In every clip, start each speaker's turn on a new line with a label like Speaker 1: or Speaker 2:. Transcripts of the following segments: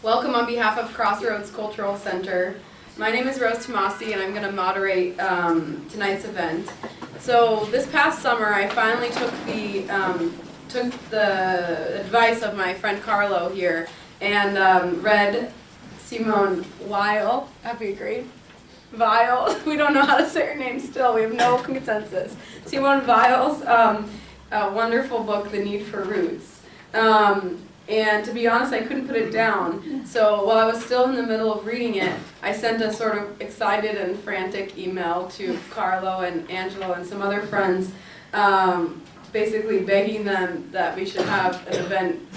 Speaker 1: Welcome on behalf of Crossroads Cultural Center. My name is Rose Tomasi and I'm going to moderate tonight's event. So this past summer I finally took the advice of my friend Carlo here and read Simone Weil. That'd be great. Weil. We don't know how to say her name still. We have no consensus. Simone Weil's wonderful book, The Need for Roots. And to be honest, I couldn't put it down. So while I was still in the middle of reading it, I sent a sort of excited and frantic email to Carlo and Angelo and some other friends, basically begging them that we should have an event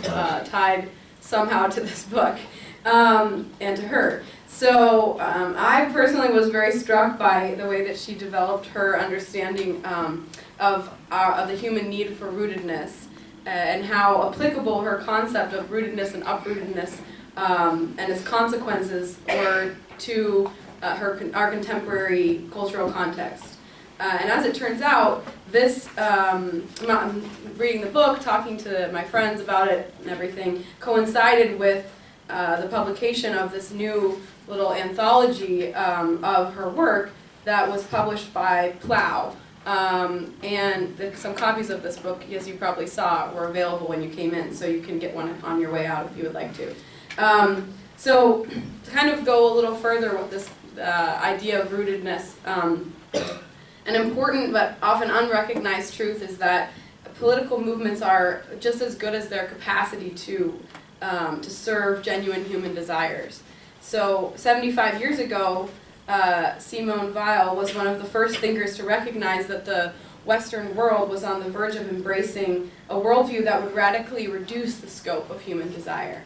Speaker 1: tied somehow to this book and to her. So I personally was very struck by the way that she developed her understanding of the human need for rootedness. And how applicable her concept of rootedness and uprootedness and its consequences were to our contemporary cultural context. And as it turns out, this, I'm reading the book, talking to my friends about it and everything, coincided with the publication of this new little anthology of her work that was published by Plough. And some copies of this book, as you probably saw, were available when you came in, so you can get one on your way out if you would like to. So to kind of go a little further with this idea of rootedness, an important but often unrecognized truth is that political movements are just as good as their capacity to serve genuine human desires. So 75 years ago, Simone Weil was one of the first thinkers to recognize that the Western world was on the verge of embracing a worldview that would radically reduce the scope of human desire.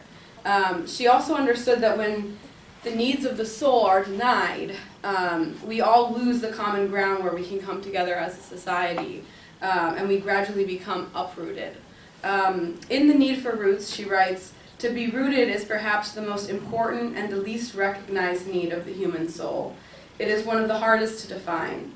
Speaker 1: She also understood that when the needs of the soul are denied, we all lose the common ground where we can come together as a society, and we gradually become uprooted. In The Need for Roots, she writes, "To be rooted is perhaps the most important and the least recognized need of the human soul. It is one of the hardest to define.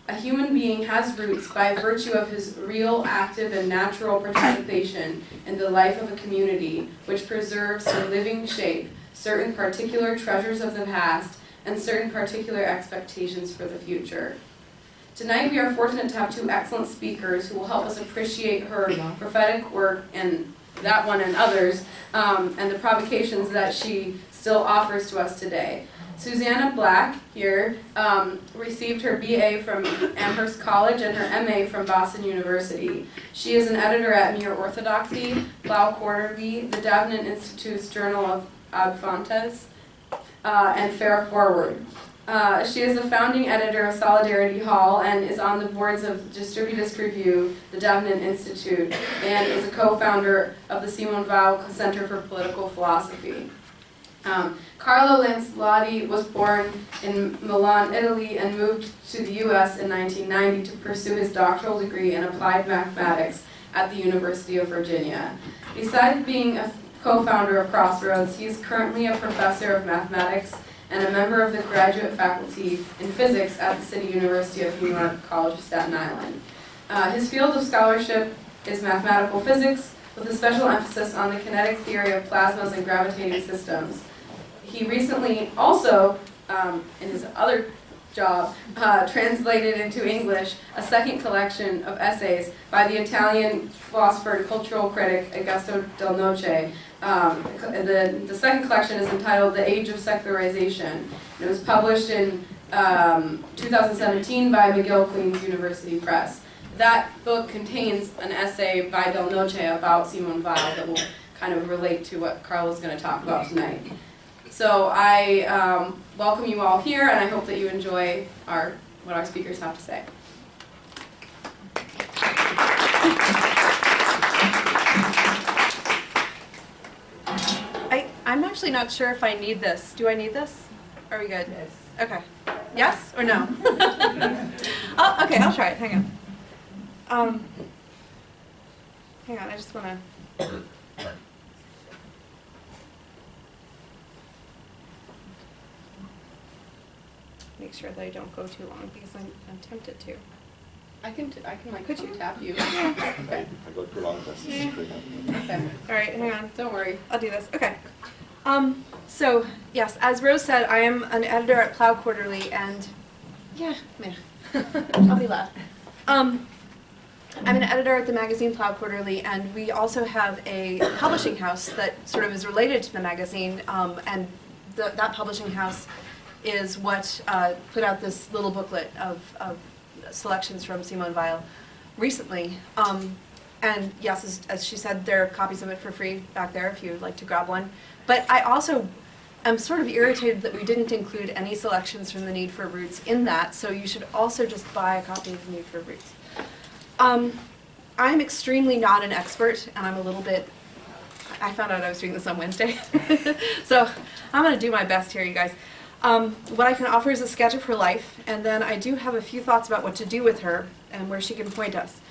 Speaker 1: A human being has roots by virtue of his real, active, and natural participation in the life of a community, which preserves in living shape certain particular treasures of the past and certain particular expectations for the future." Tonight we are fortunate to have two excellent speakers who will help us appreciate her prophetic work and that one and others, and the provocations that she still offers to us today. Susanna Black here received her BA from Amherst College and her MA from Boston University. She is an editor at Mere Orthodoxy, Plough Quarterly, the Davenant Institute's Journal of Ad Fontes, and Fair Forward. She is the founding editor of Solidarity Hall and is on the boards of Distributive Review, the Davenant Institute, and is a co-founder of the Simone Weil Center for Political Philosophy. Carlo LANCELLOTTI was born in Milan, Italy, and moved to the U.S. in 1990 to pursue his doctoral degree in applied mathematics at the University of Virginia. Besides being a co-founder of Crossroads, he is currently a professor of mathematics and a member of the graduate faculty in physics at the City University of New York College of Staten Island. His field of scholarship is mathematical physics, with a special emphasis on the kinetic theory of plasmas and gravitating systems. He recently also, in his other job, translated into English a second collection of essays by the Italian philosopher and cultural critic Augusto del Noce. The second collection is entitled The Age of Secularization. It was published in 2017 by McGill Queen's University Press. That book contains an essay by Del Noce about Simone Weil that will kind of relate to what Carlo's going to talk about tonight. So I welcome you all here, and I hope that you enjoy what our speakers have to say.
Speaker 2: I'm actually not sure if I need this. Do I need this? Are we good? Yes. Okay. Yes or no? Okay, I'll try it. Hang on. Hang on, I just want to... make sure that I don't go too long because I'm tempted to.
Speaker 1: I can like
Speaker 2: Could you?
Speaker 1: tap you.
Speaker 3: Okay. I go too long, that's
Speaker 1: Okay.
Speaker 2: All right, hang on.
Speaker 1: Don't worry.
Speaker 2: I'll do this. Okay. So, yes, as Rose said, I am an editor at Plough Quarterly, and yeah, meh. I'll be loud. I'm an editor at the magazine Plough Quarterly, and we also have a publishing house that sort of is related to the magazine, and that publishing house is what put out this little booklet of selections from Simone Weil recently. And yes, as she said, there are copies of it for free back there if you would like to grab one. But I also am sort of irritated that we didn't include any selections from The Need for Roots in that, so you should also just buy a copy of The Need for Roots. I'm extremely not an expert, and I'm a little bit, I found out I was doing this on Wednesday, so I'm going to do my best here, you guys. What I can offer is a sketch of her life, and then I do have a few thoughts about what to do with her and where she can point us.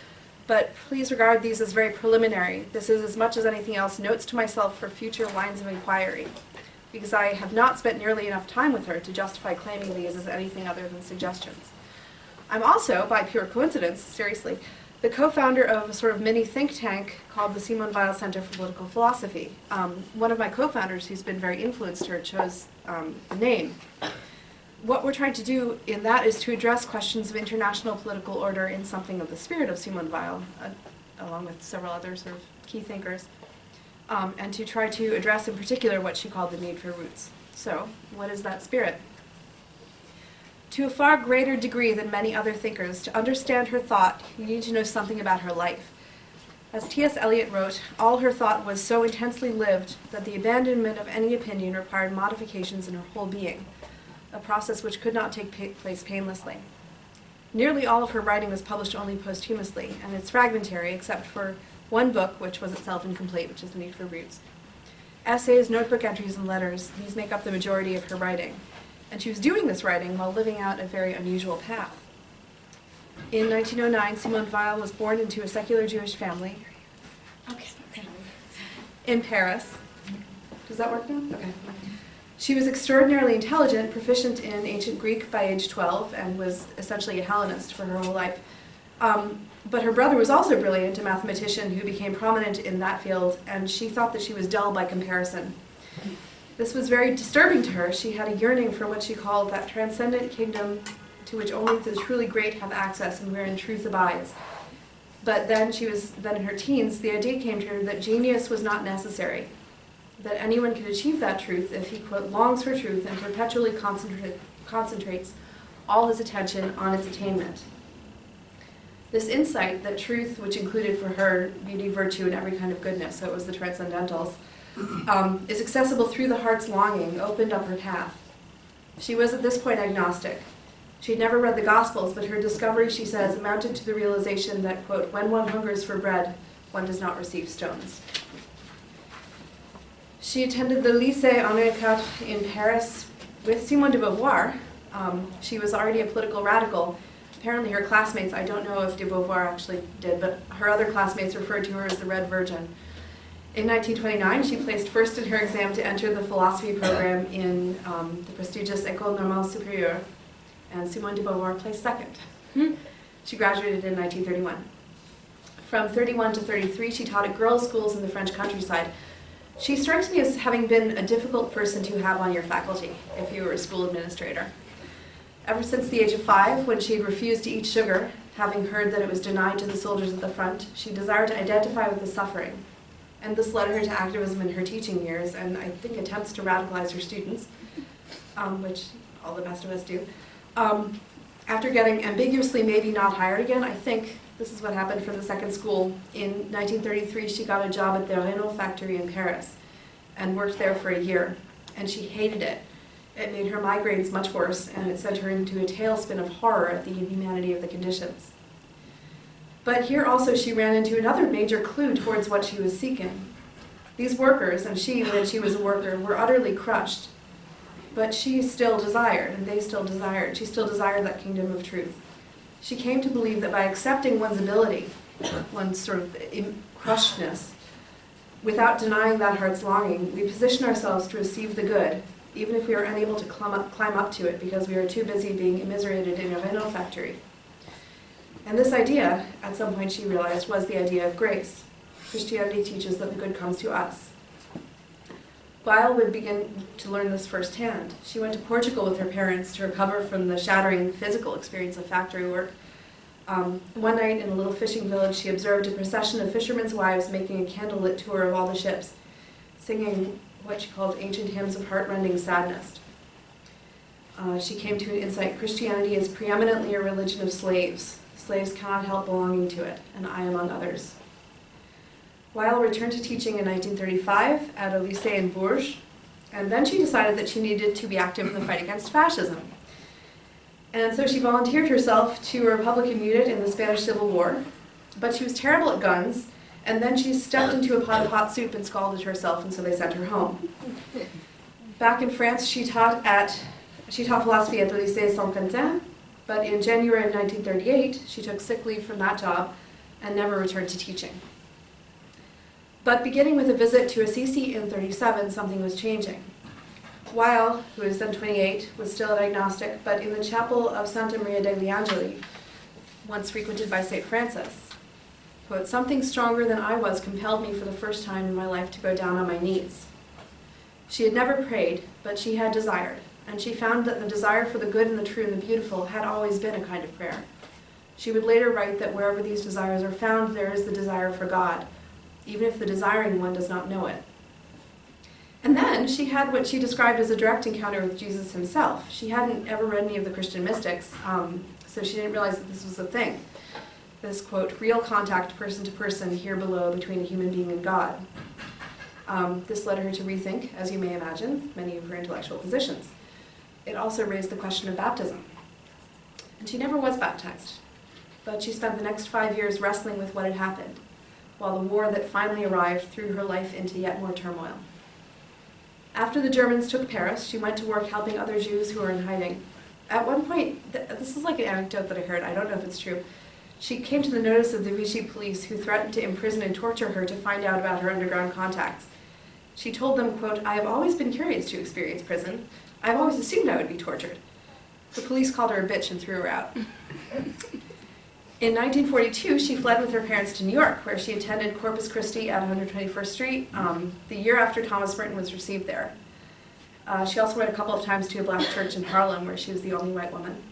Speaker 2: But please regard these as very preliminary. This is, as much as anything else, notes to myself for future lines of inquiry, because I have not spent nearly enough time with her to justify claiming these as anything other than suggestions. I'm also, by pure coincidence, seriously, the co-founder of a sort of mini think tank called the Simone Weil Center for Political Philosophy. One of my co-founders, who's been very influenced her, chose the name. What we're trying to do in that is to address questions of international political order in something of the spirit of Simone Weil, along with several other sort of key thinkers, and to try to address in particular what she called the need for roots. So, what is that spirit? To a far greater degree than many other thinkers, to understand her thought, you need to know something about her life. As T.S. Eliot wrote, all her thought was so intensely lived that the abandonment of any opinion required modifications in her whole being, a process which could not take place painlessly. Nearly all of her writing was published only posthumously, and it's fragmentary except for one book, which was itself incomplete, which is The Need for Roots. Essays, notebook entries, and letters, these make up the majority of her writing. And she was doing this writing while living out a very unusual path. In 1909, Simone Weil was born into a secular Jewish family. Okay. In Paris. Does that work now? Okay. She was extraordinarily intelligent, proficient in ancient Greek by age 12, and was essentially a Hellenist for her whole life. But her brother was also brilliant, a mathematician who became prominent in that field, and she thought that she was dull by comparison. This was very disturbing to her. She had a yearning for what she called that transcendent kingdom to which only the truly great have access and wherein truth abides. But then in her teens, the idea came to her that genius was not necessary, that anyone could achieve that truth if he, quote, longs for truth and perpetually concentrates all his attention on its attainment. This insight that truth, which included for her beauty, virtue, and every kind of goodness, so it was the transcendentals, is accessible through the heart's longing, opened up her path. She was at this point agnostic. She had never read the Gospels, but her discovery, she says, amounted to the realization that, quote, when one hungers for bread, one does not receive stones. She attended the Lycée Henri IV in Paris with Simone de Beauvoir. She was already a political radical. Apparently her classmates, I don't know if de Beauvoir actually did, but her other classmates referred to her as the Red Virgin. In 1929, she placed first in her exam to enter the philosophy program in the prestigious École Normale Supérieure, and Simone de Beauvoir placed second. She graduated in 1931. From 31 to 33, she taught at girls' schools in the French countryside. She strikes me as having been a difficult person to have on your faculty if you were a school administrator. Ever since the age of 5, when she had refused to eat sugar, having heard that it was denied to the soldiers at the front, she desired to identify with the suffering. And this led her to activism in her teaching years, and I think attempts to radicalize her students, which all the best of us do. After getting ambiguously maybe not hired again, I think this is what happened from the second school. In 1933, she got a job at the Renault factory in Paris and worked there for a year, and she hated it. It made her migraines much worse, and it sent her into a tailspin of horror at the inhumanity of the conditions. But here also she ran into another major clue towards what she was seeking. These workers, and she, when she was a worker, were utterly crushed. But she still desired, and they still desired. She still desired that kingdom of truth. She came to believe that by accepting one's ability, one's sort of crushedness, without denying that heart's longing, we position ourselves to receive the good, even if we are unable to climb up to it because we are too busy being immiserated in a Renault factory. And this idea, at some point she realized, was the idea of grace. Christianity teaches that the good comes to us.
Speaker 1: Weil would begin to learn this firsthand. She went to Portugal with her parents to recover from the shattering physical experience of factory work. One night in a little fishing village, she observed a procession of fishermen's wives making a candlelit tour of all the ships, singing what she called ancient hymns of heartrending sadness. She came to an insight: Christianity is preeminently a religion of slaves. Slaves cannot help belonging to it, and I among others. Weil returned to teaching in 1935 at a lycée in Bourges, and then she decided that she needed to be active in the fight against fascism. And so she volunteered herself to a Republican unit in the Spanish Civil War, but she was terrible at guns, and then she stepped into a pot of hot soup and scalded herself, and so they sent her home. Back in France, she taught philosophy at the Lycée Saint-Quentin, but in January of 1938, she took sick leave from that job and never returned to teaching. But beginning with a visit to Assisi in 1937, something was changing. Weil, who was then 28, was still an agnostic, but in the chapel of Santa Maria degli Angeli, once frequented by St. Francis, quote, "Something stronger than I was compelled me for the first time in my life to go down on my knees." She had never prayed, but she had desired, and she found that the desire for the good and the true and the beautiful had always been a kind of prayer. She would later write that wherever these desires are found, there is the desire for God, even if the desiring one does not know it. And then she had what she described as a direct encounter with Jesus himself. She hadn't ever read any of the Christian mystics, so she didn't realize that this was a thing. This, quote, real contact person to person here below between a human being and God. This led her to rethink, as you may imagine, many of her intellectual positions. It also raised the question of baptism. And she never was baptized, but she spent the next 5 years wrestling with what had happened, while the war that finally arrived threw her life into yet more turmoil. After the Germans took Paris, she went to work helping other Jews who were in hiding. At one point, this is like an anecdote that I heard, I don't know if it's true, she came to the notice of the Vichy police, who threatened to imprison and torture her to find out about her underground contacts. She told them, quote, "I have always been curious to experience prison. I've always assumed I would be tortured." The police called her a bitch and threw her out. In 1942, she fled with her parents to New York, where she attended Corpus Christi at 121st Street, the year after Thomas Merton was received there. She also went a couple of times to a black church in Harlem, where she was the only white woman.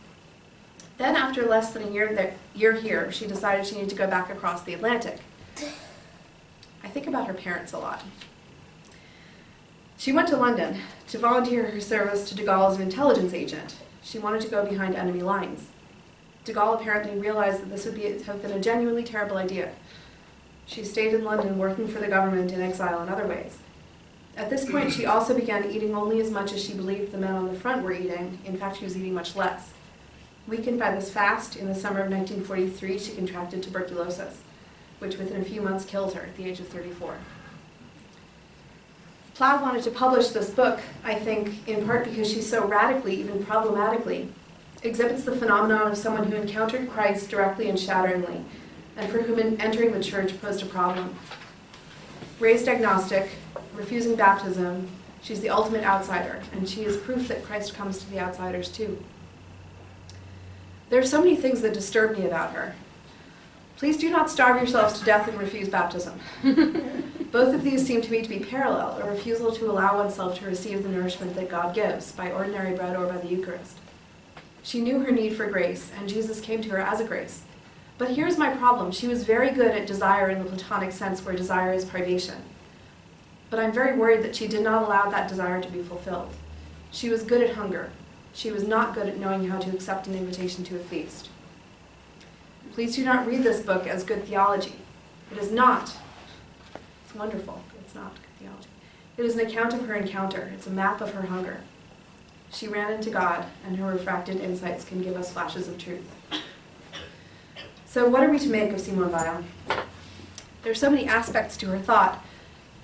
Speaker 1: Then, after less than a year here, she decided she needed to go back across the Atlantic. I think about her parents a lot. She went to London to volunteer her service to de Gaulle as an intelligence agent. She wanted to go behind enemy lines. De Gaulle apparently realized that this would have been a genuinely terrible idea. She stayed in London working for the government in exile in other ways. At this point, she also began eating only as much as she believed the men on the front were eating. In fact, she was eating much less. Weakened by this fast, in the summer of 1943, she contracted tuberculosis, which within a few months killed her at the age of 34. Plough wanted to publish this book, I think, in part because she so radically, even problematically, exhibits the phenomenon of someone who encountered Christ directly and shatteringly, and for whom entering the church posed a problem. Raised agnostic, refusing baptism, she's the ultimate outsider, and she is proof that Christ comes to the outsiders too. There are so many things that disturb me about her. Please do not starve yourselves to death and refuse baptism. Both of these seem to me to be parallel, a refusal to allow oneself to receive the nourishment that God gives, by ordinary bread or by the Eucharist. She knew her need for grace, and Jesus came to her as a grace. But here's my problem. She was very good at desire in the Platonic sense, where desire is privation. But I'm very worried that she did not allow that desire to be fulfilled. She was good at hunger. She was not good at knowing how to accept an invitation to a feast. Please do not read this book as good theology. It is not. It's wonderful. It's not good theology. It is an account of her encounter. It's a map of her hunger. She ran into God, and her refracted insights can give us flashes of truth. So what are we to make of Simone Weil? There are so many aspects to her thought,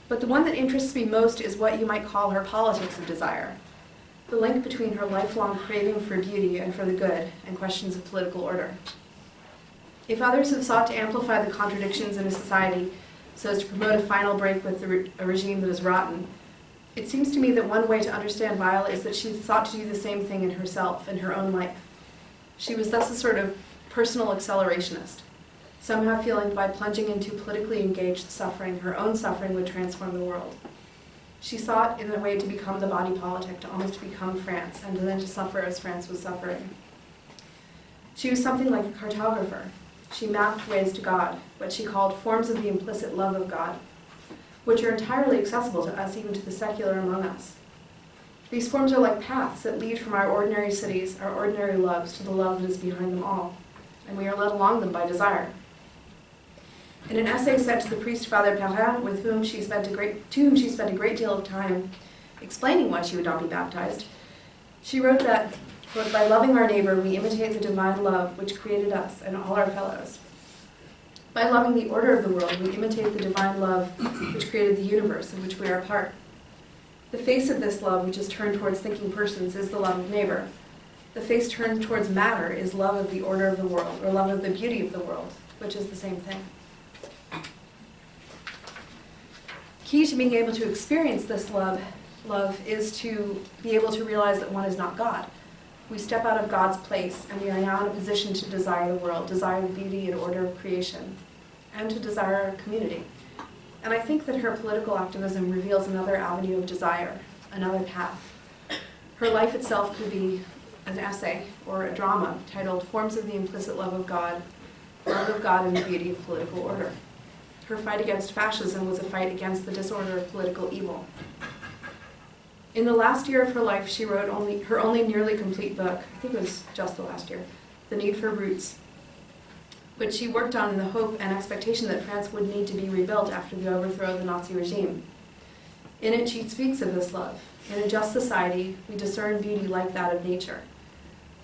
Speaker 1: but the one that interests me most is what you might call her politics of desire. The link between her lifelong craving for beauty and for the good, and questions of political order. If others have sought to amplify the contradictions in a society so as to promote a final break with a regime that is rotten, it seems to me that one way to understand Weil is that she sought to do the same thing in herself, in her own life. She was thus a sort of personal accelerationist, somehow feeling by plunging into politically engaged suffering, her own suffering would transform the world. She sought in a way to become the body politic, to almost become France, and then to suffer as France was suffering. She was something like a cartographer. She mapped ways to God, what she called forms of the implicit love of God, which are entirely accessible to us, even to the secular among us. These forms are like paths that lead from our ordinary cities, our ordinary loves, to the love that is behind them all, and we are led along them by desire. In an essay sent to the priest Father Perrin, with whom she spent a great deal of time explaining why she would not be baptized, she wrote that, quote, "By loving our neighbor, we imitate the divine love which created us and all our fellows. By loving the order of the world, we imitate the divine love which created the universe of which we are a part. The face of this love, which is turned towards thinking persons, is the love of neighbor. The face turned towards matter is love of the order of the world, or love of the beauty of the world, which is the same thing." Key to being able to experience this love is to be able to realize that one is not God. We step out of God's place, and we are now in a position to desire the world, desire the beauty and order of creation, and to desire community. And I think that her political activism reveals another avenue of desire, another path. Her life itself could be an essay or a drama titled "Forms of the Implicit Love of God and the Beauty of Political Order." Her fight against fascism was a fight against the disorder of political evil. In the last year of her life, she wrote her only nearly complete book, I think it was just the last year, The Need for Roots, which she worked on in the hope and expectation that France would need to be rebuilt after the overthrow of the Nazi regime. In it, she speaks of this love. In a just society, we discern beauty like that of nature.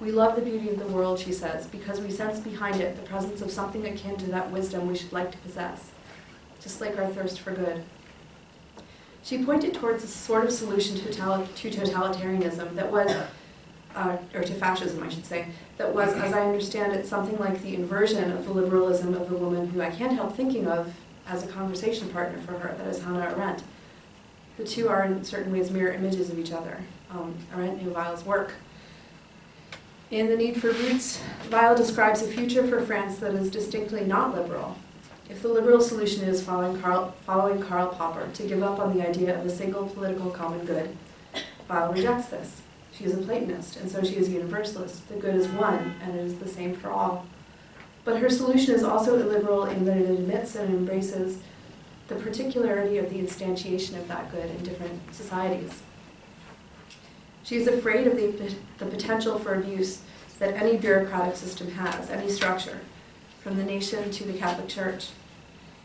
Speaker 1: We love the beauty of the world, she says, because we sense behind it the presence of something akin to that wisdom we should like to possess, to slake our thirst for good. She pointed towards a sort of solution to totalitarianism that was, or to fascism, I should say, that was, as I understand it, something like the inversion of the liberalism of the woman who I can't help thinking of as a conversation partner for her, that is Hannah Arendt. The two are in certain ways mirror images of each other. Arendt knew Weil's work. In The Need for Roots, Weil describes a future for France that is distinctly not liberal. If the liberal solution is following Karl Popper to give up on the idea of a single political common good, Weil rejects this. She is a Platonist, and so she is a universalist. The good is one, and it is the same for all. But her solution is also illiberal in that it admits and embraces the particularity of the instantiation of that good in different societies. She is afraid of the potential for abuse that any bureaucratic system has, any structure, from the nation to the Catholic Church.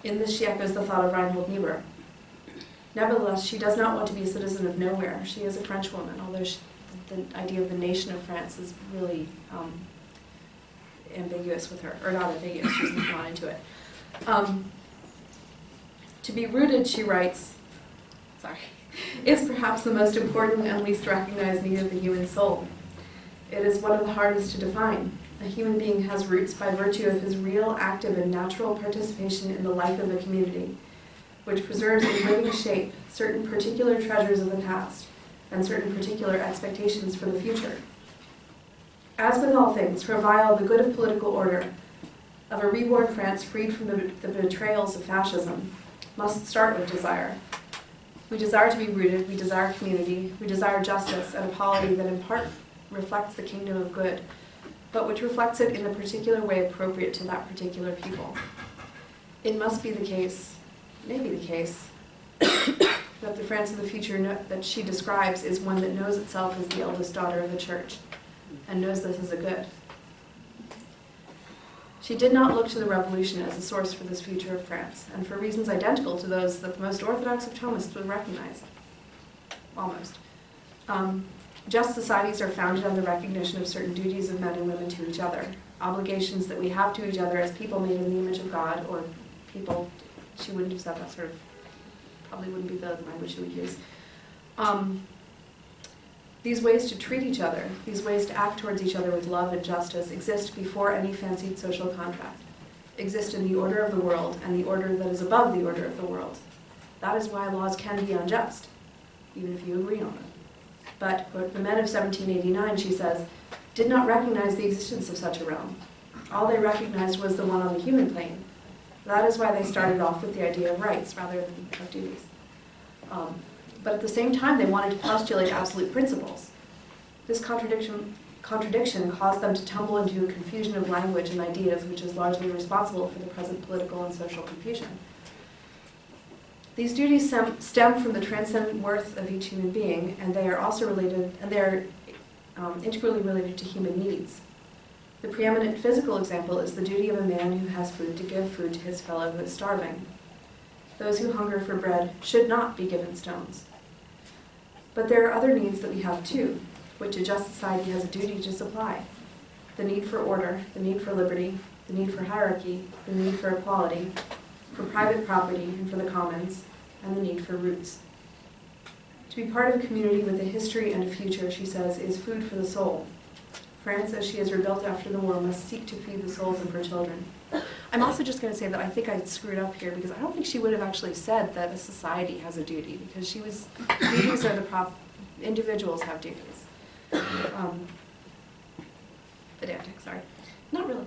Speaker 1: In this, she echoes the thought of Reinhold Niebuhr. Nevertheless, she does not want to be a citizen of nowhere. She is a French woman, although the idea of the nation of France is really ambiguous with her, or not ambiguous, she's not into it. To be rooted, she writes, is perhaps the most important and least recognized need of the human soul. It is one of the hardest to define. A human being has roots by virtue of his real, active, and natural participation in the life of a community, which preserves in living shape certain particular treasures of the past and certain particular expectations for the future. As with all things, for Weil, the good of political order, of a reborn France freed from the betrayals of fascism, must start with desire. We desire to be rooted, we desire community, we desire justice and a polity that in part reflects the kingdom of good, but which reflects it in the particular way appropriate to that particular people. It must be the case, may be the case, that the France of the future that she describes is one that knows itself as the eldest daughter of the church, and knows this as a good. She did not look to the revolution as a source for this future of France, and for reasons identical to those that the most orthodox of Thomists would recognize. Almost. Just societies are founded on the recognition of certain duties of men and women to each other, obligations that we have to each other as people made in the image of God, or people, she wouldn't have said that sort of, probably wouldn't be the language she would use. These ways to treat each other, these ways to act towards each other with love and justice exist before any fancied social contract, exist in the order of the world and the order that is above the order of the world. That is why laws can be unjust, even if you agree on them. But, quote, the men of 1789, she says, did not recognize the existence of such a realm. All they recognized was the one on the human plane. That is why they started off with the idea of rights rather than of duties.
Speaker 3: but at the same time they wanted to postulate absolute principles. This contradiction caused them to tumble into a confusion of language and ideas which is largely responsible for the present political and social confusion. These duties stem from the transcendent worth of each human being, and they are also related, and they are integrally related to human needs. The preeminent physical example is the duty of a man who has food to give food to his fellow who is starving. Those who hunger for bread should not be given stones. But there are other needs that we have too, which a just society has a duty to supply. The need for order, the need for liberty, the need for hierarchy, the need for equality, for private property and for the commons, and the need for roots. To be part of a community with a history and a future, she says, is food for the soul. France, as she is rebuilt after the war, must seek to feed the souls of her children. I'm also just going to say that I think I screwed up here because I don't think she would have actually said that a society has a duty, because duties are individuals have duties. Pedantic, sorry. Not really.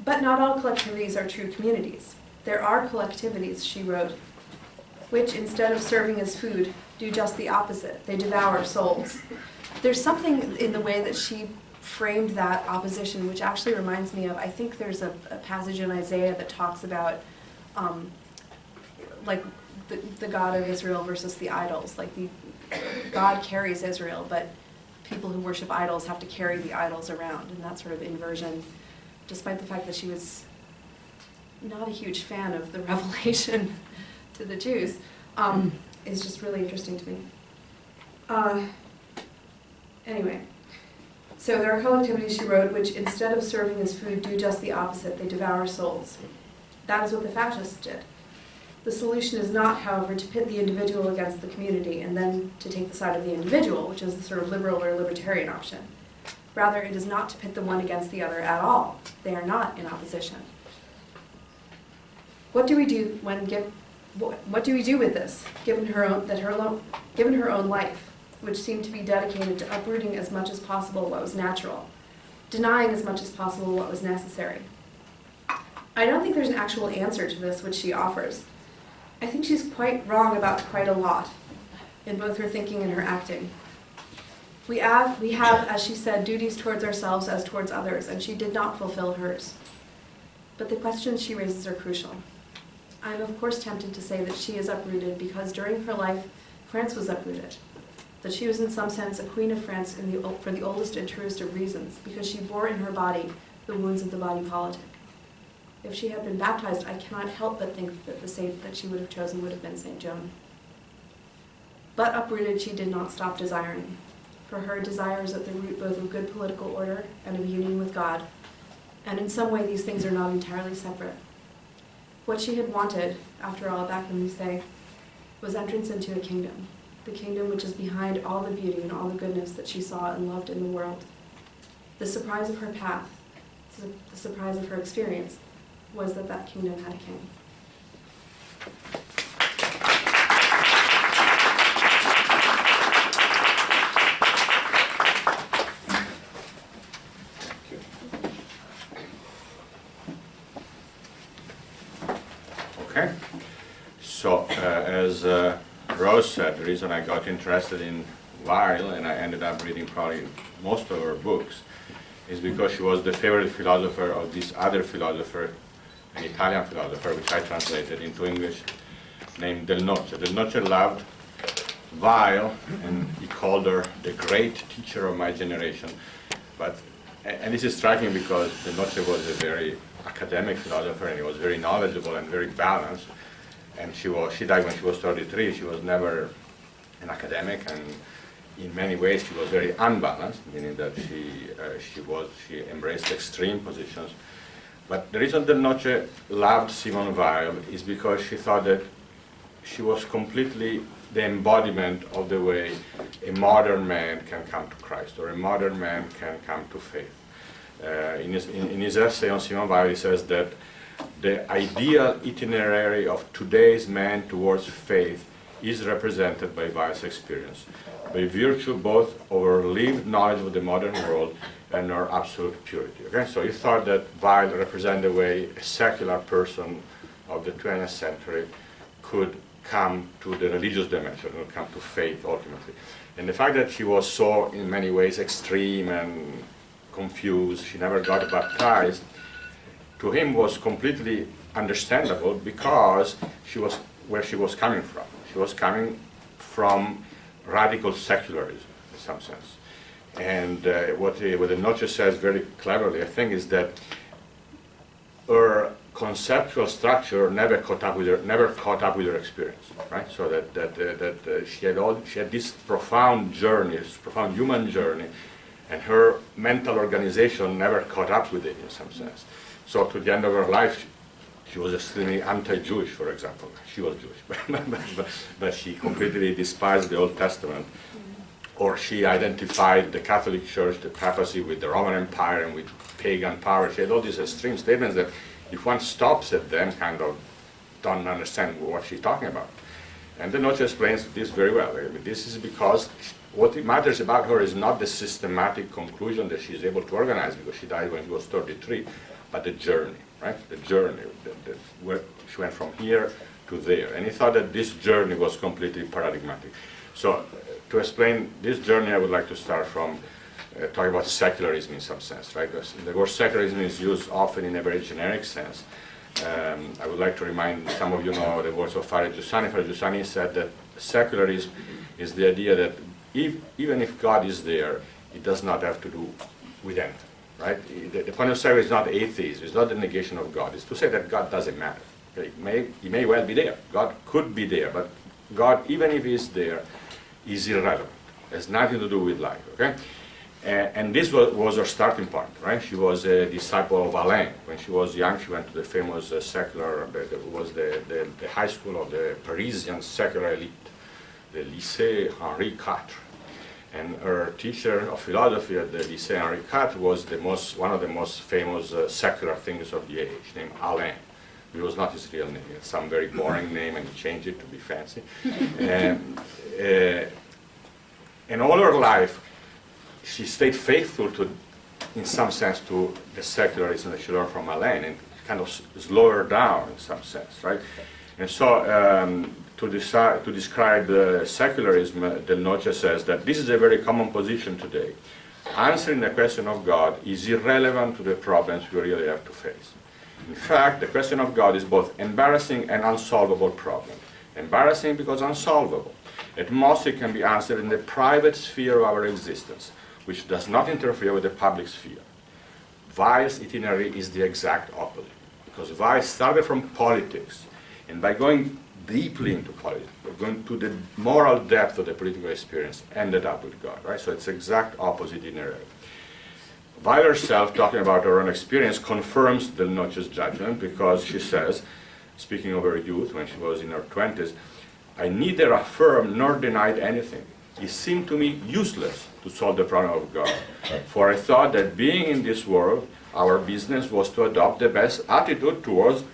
Speaker 3: But not all collectivities are true communities. There are collectivities, she wrote, which instead of serving as food, do just the opposite. They devour souls. There's something in the way that she framed that opposition, which actually reminds me of, I think there's a passage in Isaiah that talks about like the God of Israel versus the idols. Like God carries Israel, but people who worship idols have to carry the idols around, and that sort of inversion, despite the fact that she was not a huge fan of the revelation to the Jews, is just really interesting to me. Anyway, so there are collectivities, she wrote, which instead of serving as food do just the opposite. They devour souls. That is what the fascists did. The solution is not, however, to pit the individual against the community and then to take the side of the individual, which is the sort of liberal or libertarian option. Rather, it is not to pit the one against the other at all. They are not in opposition. What do we do what do we do with this, given her own life, which seemed to be dedicated to uprooting as much as possible what was natural, denying as much as possible what was necessary? I don't think there's an actual answer to this which she offers. I think she's quite wrong about quite a lot in both her thinking and her acting. We have, as she said, duties towards ourselves as towards others, and she did not fulfill hers. But the questions she raises are crucial. I am of course tempted to say that she is uprooted because during her life, France was uprooted. That she was in some sense a queen of France for the oldest and truest of reasons, because she bore in her body the wounds of the body politic. If she had been baptized, I cannot help but think that the saint that she would have chosen would have been St. Joan. But uprooted, she did not stop desiring. For her, desire is at the root both of good political order and of union with God, and in some way these things are not entirely separate. What she had wanted, after all, back in Noce, was entrance into a kingdom, the kingdom which is behind all the beauty and all the goodness that she saw and loved in the world. The surprise of her path, the surprise of her experience, was that that kingdom had a king.
Speaker 4: Okay, so as Rose said, the reason I got interested in Weil, and I ended up reading probably most of her books, is because she was the favorite philosopher of this other philosopher, an Italian philosopher, which I translated into English, named Del Noce. Del Noce loved Weil, and he called her the great teacher of my generation. And this is striking because Del Noce was a very academic philosopher, and he was very knowledgeable and very balanced. And she died when she was 33. She was never an academic, and in many ways she was very unbalanced, meaning that she embraced extreme positions. But the reason Del Noce loved Simone Weil is because she thought that she was completely the embodiment of the way a modern man can come to Christ, or a modern man can come to faith. In his essay on Simone Weil, he says that the ideal itinerary of today's man towards faith is represented by Weil's experience, by virtue both of her lived knowledge of the modern world and her absolute purity. Okay? So he thought that Weil represented the way a secular person of the 20th century could come to the religious dimension, will come to faith ultimately. And the fact that she was so, in many ways, extreme and confused, she never got baptized, to him was completely understandable because she was where she was coming from. She was coming from radical secularism, in some sense. And what the Noce says very cleverly, I think, is that her conceptual structure never caught up with her experience, right? So that she had this profound journey, this profound human journey, and her mental organization never caught up with it in some sense. So to the end of her life, she was extremely anti-Jewish, for example. She was Jewish, but she completely despised the Old Testament. Or she identified the Catholic Church, the papacy, with the Roman Empire and with pagan power. She had all these extreme statements that, if one stops at them, kind of don't understand what she's talking about. And the Noce explains this very well. I mean, this is because what matters about her is not the systematic conclusion that she's able to organize, because she died when she was 33, but the journey, right? The journey, where she went from here to there. And he thought that this journey was completely paradigmatic. So to explain this journey, I would like to start from talking about secularism in some sense, right? Because the word secularism is used often in a very generic sense. I would like to remind some of you know the words of Father Giussani. Father Giussani said that secularism is the idea that even if God is there, it does not have to do with anything, right? The point of secularism is not atheism, it's not the negation of God. It's to say that God doesn't matter. Okay? He may well be there. God could be there, but God, even if He's there, is irrelevant. It has nothing to do with life, okay? And this was her starting point, right? She was a disciple of Alain. When she was young, she went to the famous secular, was the high school of the Parisian secular elite, the Lycée Henri IV. And her teacher of philosophy at the Lycée Henri IV was one of the most famous secular thinkers of the age, named Alain. It was not his real name. He had some very boring name, and he changed it to be fancy. And all her life, she stayed faithful to, in some sense, to the secularism that she learned from Alain, and kind of slow her down in some sense, right? And so, to describe secularism, the Noce says that this is a very common position today. Answering the question of God is irrelevant to the problems we really have to face. In fact, the question of God is both embarrassing and unsolvable problem. Embarrassing because unsolvable. At most, it can be answered in the private sphere of our existence, which does not interfere with the public sphere. Weil's itinerary is the exact opposite, because Weil started from politics, and by going deeply into politics, going to the moral depth of the political experience, ended up with God, right? So it's exact opposite itinerary. Weil herself, talking about her own experience, confirms the Noce's judgment, because she says, speaking of her youth when she was in her 20s, I neither affirmed nor denied anything. It seemed to me useless to solve the problem of God, for I thought that being in this world, our business was to adopt the best attitude towards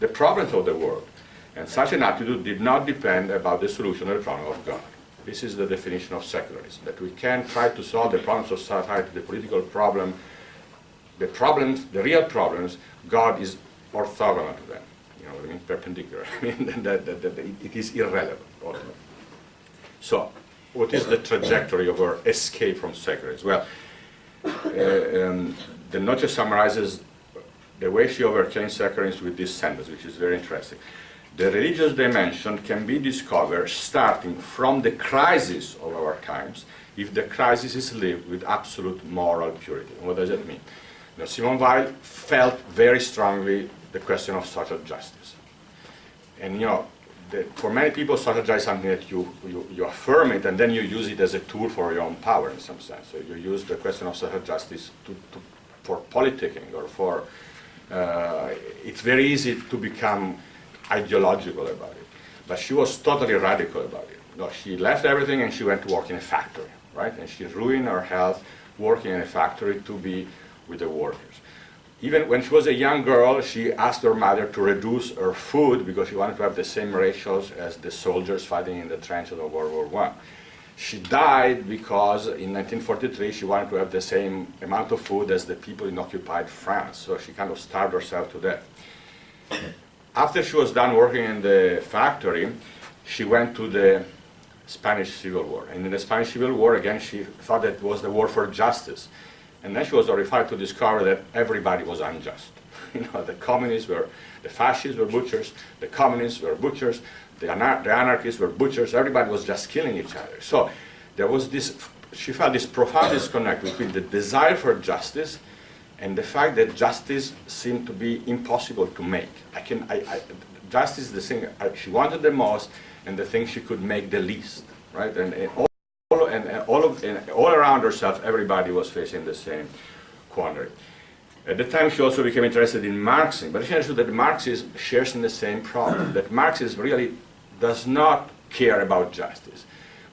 Speaker 4: the problems of the world, and such an attitude did not depend about the solution of the problem of God. This is the definition of secularism, that we can try to solve the problems of society, the political problem, the real problems. God is orthogonal to them. You know what I mean? Perpendicular. I mean, it is irrelevant, ultimately. So, what is the trajectory of our escape from secularism? Well, the Noce summarizes the way she overcame secularism with this sentence, which is very interesting. The religious dimension can be discovered starting from the crisis of our times, if the crisis is lived with absolute moral purity. And what does that mean? Now, Simone Weil felt very strongly the question of social justice. And you know, for many people, social justice is something that you affirm it, and then you use it as a tool for your own power in some sense. So you use the question of social justice for politicking, or for, it's very easy to become ideological about it. But she was totally radical about it. No, she left everything and she went to work in a factory, right? And she ruined her health working in a factory to be with the workers. Even when she was a young girl, she asked her mother to reduce her food because she wanted to have the same ratios as the soldiers fighting in the trenches of World War I. She died because in 1943 she wanted to have the same amount of food as the people in occupied France. So she kind of starved herself to death. After she was done working in the factory, she went to the Spanish Civil War. And in the Spanish Civil War, again, she thought that it was the war for justice. And then she was horrified to discover that everybody was unjust. The communists were, the fascists were butchers, the communists were butchers, the anarchists were butchers, everybody was just killing each other. So there was this, she felt this profound disconnect between the desire for justice and the fact that justice seemed to be impossible to make. Justice is the thing she wanted the most and the thing she could make the least, right? And all around herself, everybody was facing the same quandary. At the time, she also became interested in Marxism, but she understood that Marxism shares in the same problem, that Marxism really does not care about justice.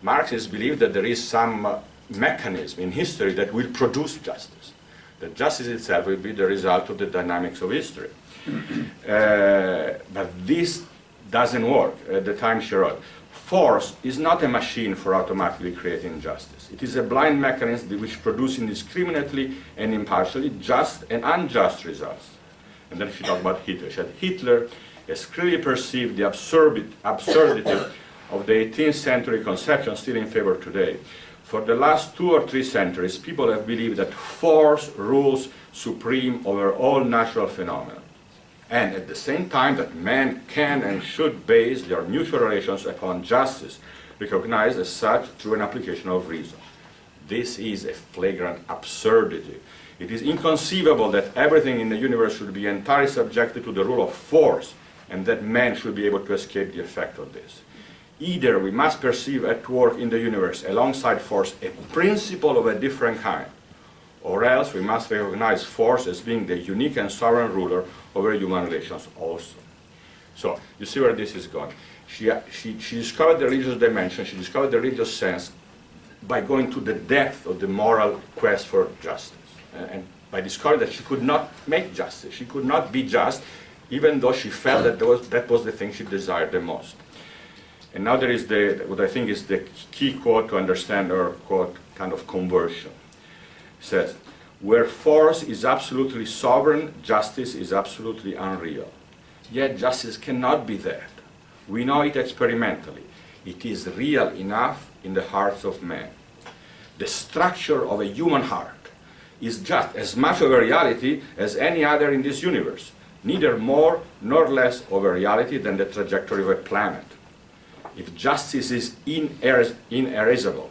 Speaker 4: Marxists believe that there is some mechanism in history that will produce justice, that justice itself will be the result of the dynamics of history. But this doesn't work. At the time she wrote, force is not a machine for automatically creating justice. It is a blind mechanism which produces indiscriminately and impartially just and unjust results. And then she talked about Hitler. She said, Hitler has clearly perceived the absurdity of the 18th century conception still in favor today. For the last 2 or 3 centuries, people have believed that force rules supreme over all natural phenomena, and at the same time that men can and should base their mutual relations upon justice, recognized as such through an application of reason. This is a flagrant absurdity. It is inconceivable that everything in the universe should be entirely subjected to the rule of force, and that men should be able to escape the effect of this. Either we must perceive at work in the universe, alongside force, a principle of a different kind, or else we must recognize force as being the unique and sovereign ruler over human relations also. So, you see where this is going. She discovered the religious dimension, she discovered the religious sense by going to the depth of the moral quest for justice. And by discovering that she could not make justice, she could not be just, even though she felt that that was the thing she desired the most. And now there is what I think is the key quote to understand her, quote, kind of conversion. It says, where force is absolutely sovereign, justice is absolutely unreal. Yet justice cannot be that. We know it experimentally. It is real enough in the hearts of men. The structure of a human heart is just as much of a reality as any other in this universe, neither more nor less of a reality than the trajectory of a planet. If justice is inerasable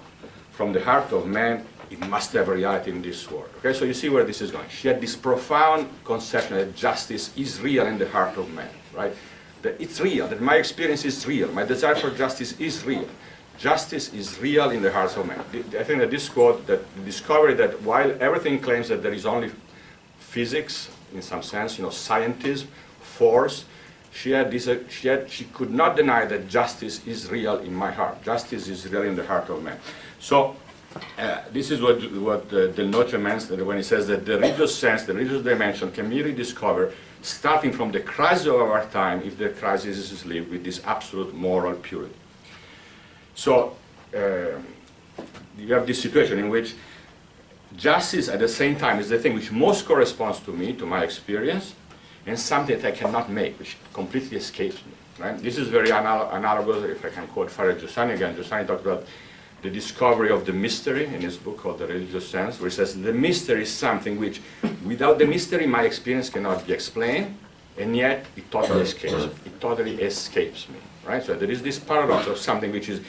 Speaker 4: from the heart of man, it must have a reality in this world. Okay, so you see where this is going. She had this profound conception that justice is real in the heart of man, right? That it's real, that my experience is real, my desire for justice is real. Justice is real in the hearts of men. I think that this quote, that the discovery that while everything claims that there is only physics, in some sense, scientism, force, she could not deny that justice is real in my heart. Justice is real in the heart of man. So this is what Del Noce means when he says that the religious sense, the religious dimension can be rediscovered starting from the crisis of our time if the crisis is lived with this absolute moral purity. So you have this situation in which justice at the same time is the thing which most corresponds to me, to my experience, and something that I cannot make, which completely escapes me. Right? This is very analogous, if I can quote Father Susannah again. Susannah talked about the discovery of the mystery in his book called The Religious Sense, where he says the mystery is something which, without the mystery, my experience cannot be explained, and yet it totally escapes me. Right? So there is this paradox of something which is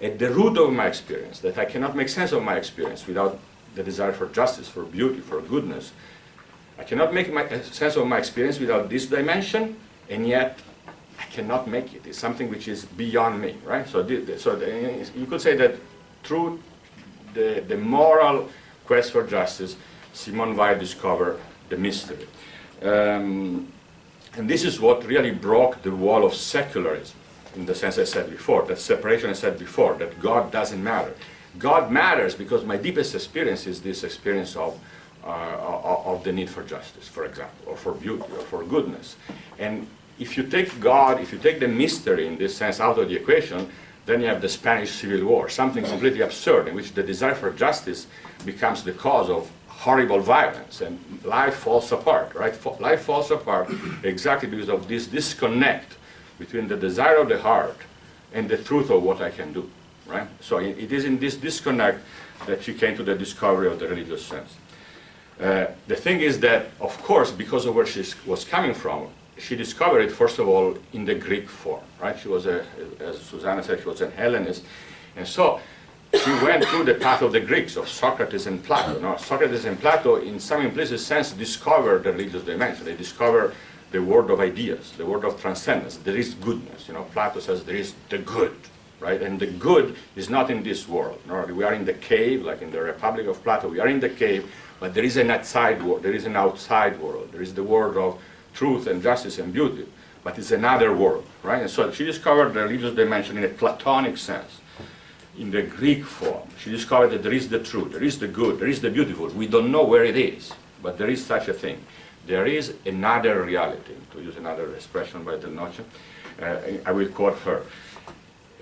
Speaker 4: at the root of my experience, that I cannot make sense of my experience without the desire for justice, for beauty, for goodness. I cannot make sense of my experience without this dimension, and yet I cannot make it. It's something which is beyond me, right? So you could say that through the moral quest for justice, Simone Weil discovered the mystery. And this is what really broke the wall of secularism, in the sense I said before, that separation I said before, that God doesn't matter. God matters because my deepest experience is this experience of the need for justice, for example, or for beauty, or for goodness. And if you take God, if you take the mystery in this sense out of the equation, then you have the Spanish Civil War, something completely absurd in which the desire for justice becomes the cause of horrible violence, and life falls apart, right? Life falls apart exactly because of this disconnect between the desire of the heart and the truth of what I can do, right? So it is in this disconnect that she came to the discovery of the religious sense. The thing is that, of course, because of where she was coming from, she discovered it, first of all, in the Greek form, right? She was, as Susanna said, she was an Hellenist. And so she went through the path of the Greeks, of Socrates and Plato. Now, Socrates and Plato, in some implicit sense, discovered the religious dimension. They discovered the world of ideas, the world of transcendence. There is goodness. Plato says there is the good, right? And the good is not in this world. No, we are in the cave, like in the Republic of Plato. We are in the cave, but there is an outside world. There is an outside world. There is the world of truth and justice and beauty, but it's another world, right? And so she discovered the religious dimension in a Platonic sense, in the Greek form. She discovered that there is the truth, there is the good, there is the beautiful. We don't know where it is, but there is such a thing. There is another reality, to use another expression by Del Noce. I will quote her.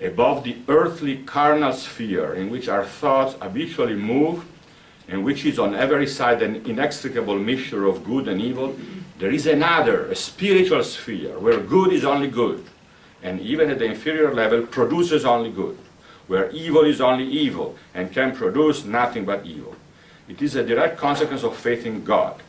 Speaker 4: Above the earthly carnal sphere in which our thoughts habitually move, and which is on every side an inextricable mixture of good and evil, there is another, a spiritual sphere, where good is only good, and even at the inferior level produces only good, where evil is only evil, and can produce nothing but evil. It is a direct consequence of faith in God.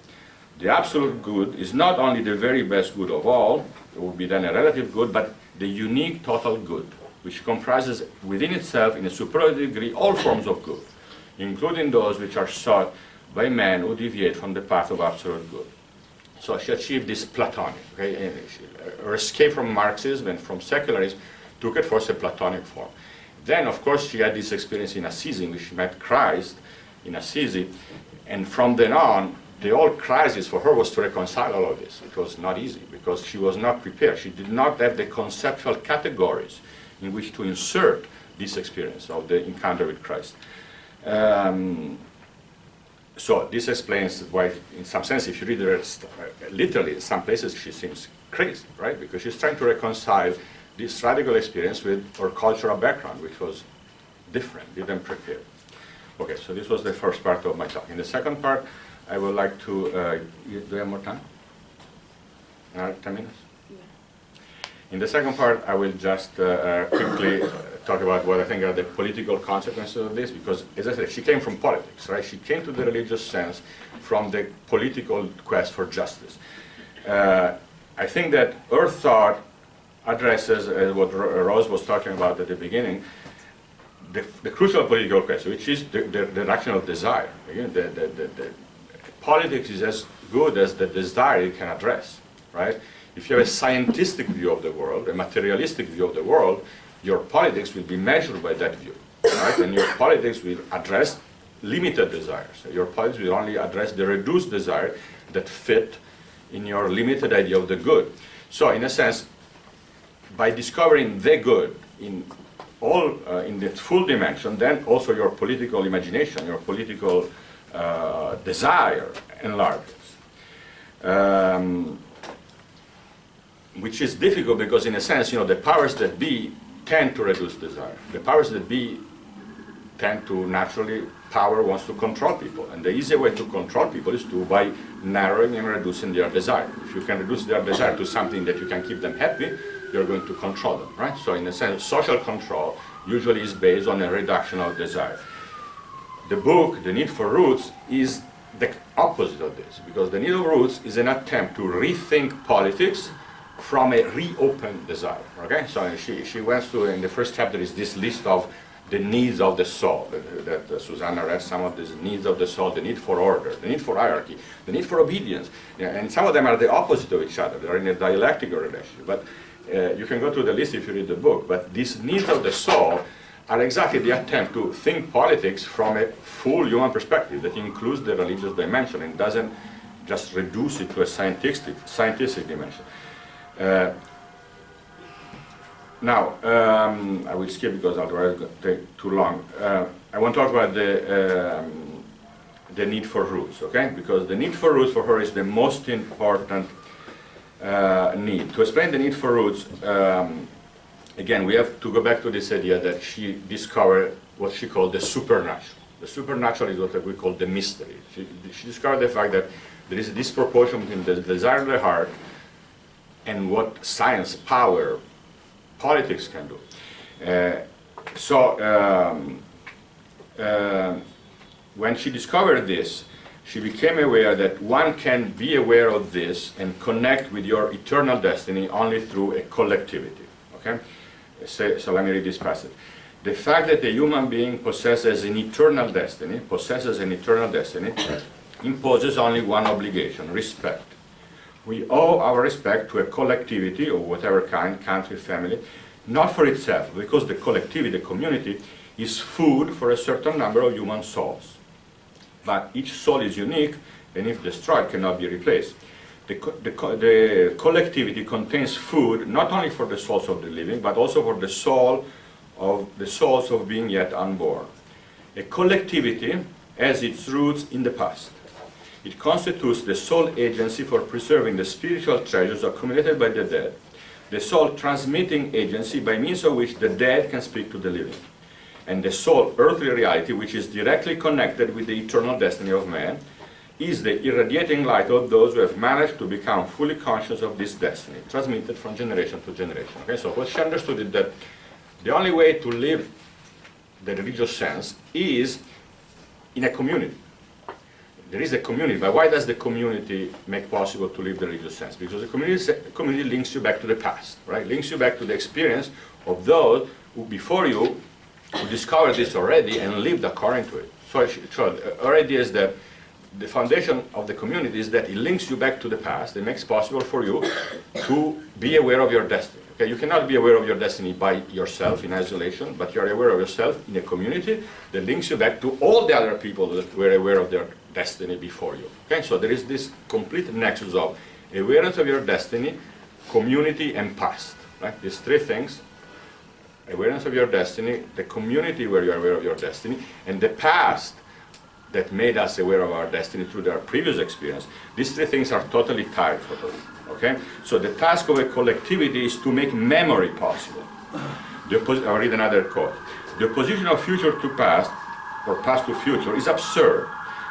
Speaker 4: The absolute good is not only the very best good of all, it would be then a relative good, but the unique total good, which comprises within itself, in a superlative degree, all forms of good, including those which are sought by men who deviate from the path of absolute good. So she achieved this Platonic. Okay? And her escape from Marxism and from secularism took it first a Platonic form. Then, of course, she had this experience in Assisi, in which she met Christ in Assisi, and from then on, the whole crisis for her was to reconcile all of this. It was not easy, because she was not prepared. She did not have the conceptual categories in which to insert this experience of the encounter with Christ. So this explains why, in some sense, if you read her literally, in some places she seems crazy, right? Because she's trying to reconcile this radical experience with her cultural background, which was different, didn't prepare. Okay, so this was the first part of my talk. In the second part, I would like to, do we have more time? 10 minutes? In the second part, I will just quickly talk about what I think are the political consequences of this, because, as I said, she came from politics, right? She came to the religious sense from the political quest for justice. I think that her thought addresses, what Rose was talking about at the beginning, the crucial political question, which is the direction of desire. Again, the politics is as good as the desire it can address, right? If you have a scientific view of the world, a materialistic view of the world, your politics will be measured by that view, right? And your politics will address limited desires. Your politics will only address the reduced desire that fit in your limited idea of the good. So, in a sense, by discovering the good in all in the full dimension, then also your political imagination, your political desire enlarges. Which is difficult because, in a sense, the powers that be tend to reduce desire. The powers that be tend to naturally, power wants to control people. And the easy way to control people is by narrowing and reducing their desire. If you can reduce their desire to something that you can keep them happy, you're going to control them, right? So in a sense, social control usually is based on a reduction of desire. The book, The Need for Roots, is the opposite of this, because The Need of Roots is an attempt to rethink politics from a reopened desire, okay? So she went through, in the first chapter is this list of the needs of the soul, that Susanna read some of these needs of the soul, the need for order, the need for hierarchy, the need for obedience, and some of them are the opposite of each other. They're in a dialectical relationship, but you can go through the list if you read the book, but these needs of the soul are exactly the attempt to think politics from a full human perspective that includes the religious dimension and doesn't just reduce it to a scientific dimension. Now, I will skip because otherwise it's going to take too long. I want to talk about the need for roots, okay? Because the need for roots for her is the most important need. To explain the need for roots, again, we have to go back to this idea that she discovered what she called the supernatural. The supernatural is what we call the mystery. She discovered the fact that there is a disproportion between the desire of the heart and what science, power, politics can do. When she discovered this, she became aware that one can be aware of this and connect with your eternal destiny only through a collectivity. Okay? So let me read this passage. The fact that a human being possesses an eternal destiny, imposes only one obligation: respect. We owe our respect to a collectivity of whatever kind, country, family, not for itself, because the collectivity, the community, is food for a certain number of human souls. But each soul is unique, and if destroyed, cannot be replaced. The collectivity contains food not only for the souls of the living, but also for the souls of being yet unborn. A collectivity has its roots in the past. It constitutes the sole agency for preserving the spiritual treasures accumulated by the dead, the sole transmitting agency by means of which the dead can speak to the living, and the sole earthly reality which is directly connected with the eternal destiny of man, is the irradiating light of those who have managed to become fully conscious of this destiny, transmitted from generation to generation. Okay, so what she understood is that the only way to live the religious sense is in a community. There is a community, but why does the community make possible to live the religious sense? Because the community links you back to the past, right? Links you back to the experience of those who before you who discovered this already and lived according to it. So our idea is that the foundation of the community is that it links you back to the past. It makes possible for you to be aware of your destiny. Okay? You cannot be aware of your destiny by yourself in isolation, but you're aware of yourself in a community that links you back to all the other people that were aware of their destiny before you. Okay? So there is this complete nexus of awareness of your destiny, community, and past. Right? These three things: awareness of your destiny, the community where you are aware of your destiny, and the past that made us aware of our destiny through our previous experience. These three things are totally tied for us. Okay? So the task of a collectivity is to make memory possible. I'll read another quote. The opposition of future to past, or past to future, is absurd.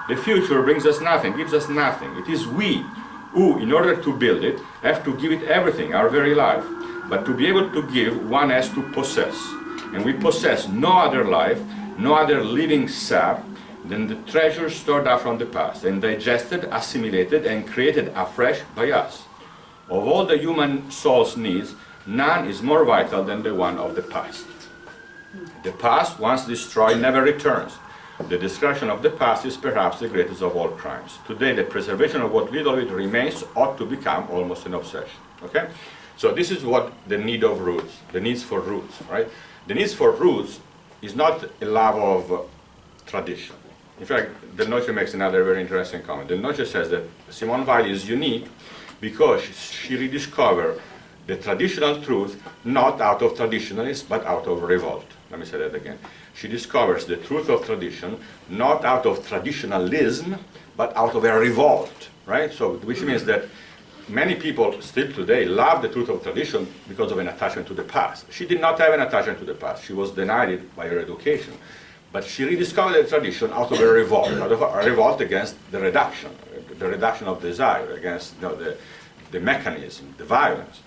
Speaker 4: The future brings us nothing, gives us nothing. It is we who, in order to build it, have to give it everything, our very life. But to be able to give, one has to possess. And we possess no other life, no other living sap, than the treasures stored up from the past, and digested, assimilated, and created afresh by us. Of all the human soul's needs, none is more vital than the one of the past. The past, once destroyed, never returns. The destruction of the past is perhaps the greatest of all crimes. Today, the preservation of what little of it remains ought to become almost an obsession. Okay? So this is what the need of roots, the needs for roots, right? The needs for roots is not a love of tradition. In fact, the Noce makes another very interesting comment. The Noce says that Simone Weil is unique because she rediscovered the traditional truth not out of traditionalism but out of revolt. Let me say that again. She discovers the truth of tradition not out of traditionalism but out of a revolt, right? So, which means that many people still today love the truth of tradition because of an attachment to the past. She did not have an attachment to the past. She was denied it by her education. But she rediscovered the tradition out of a revolt against the reduction of desire, against the mechanism, the violence.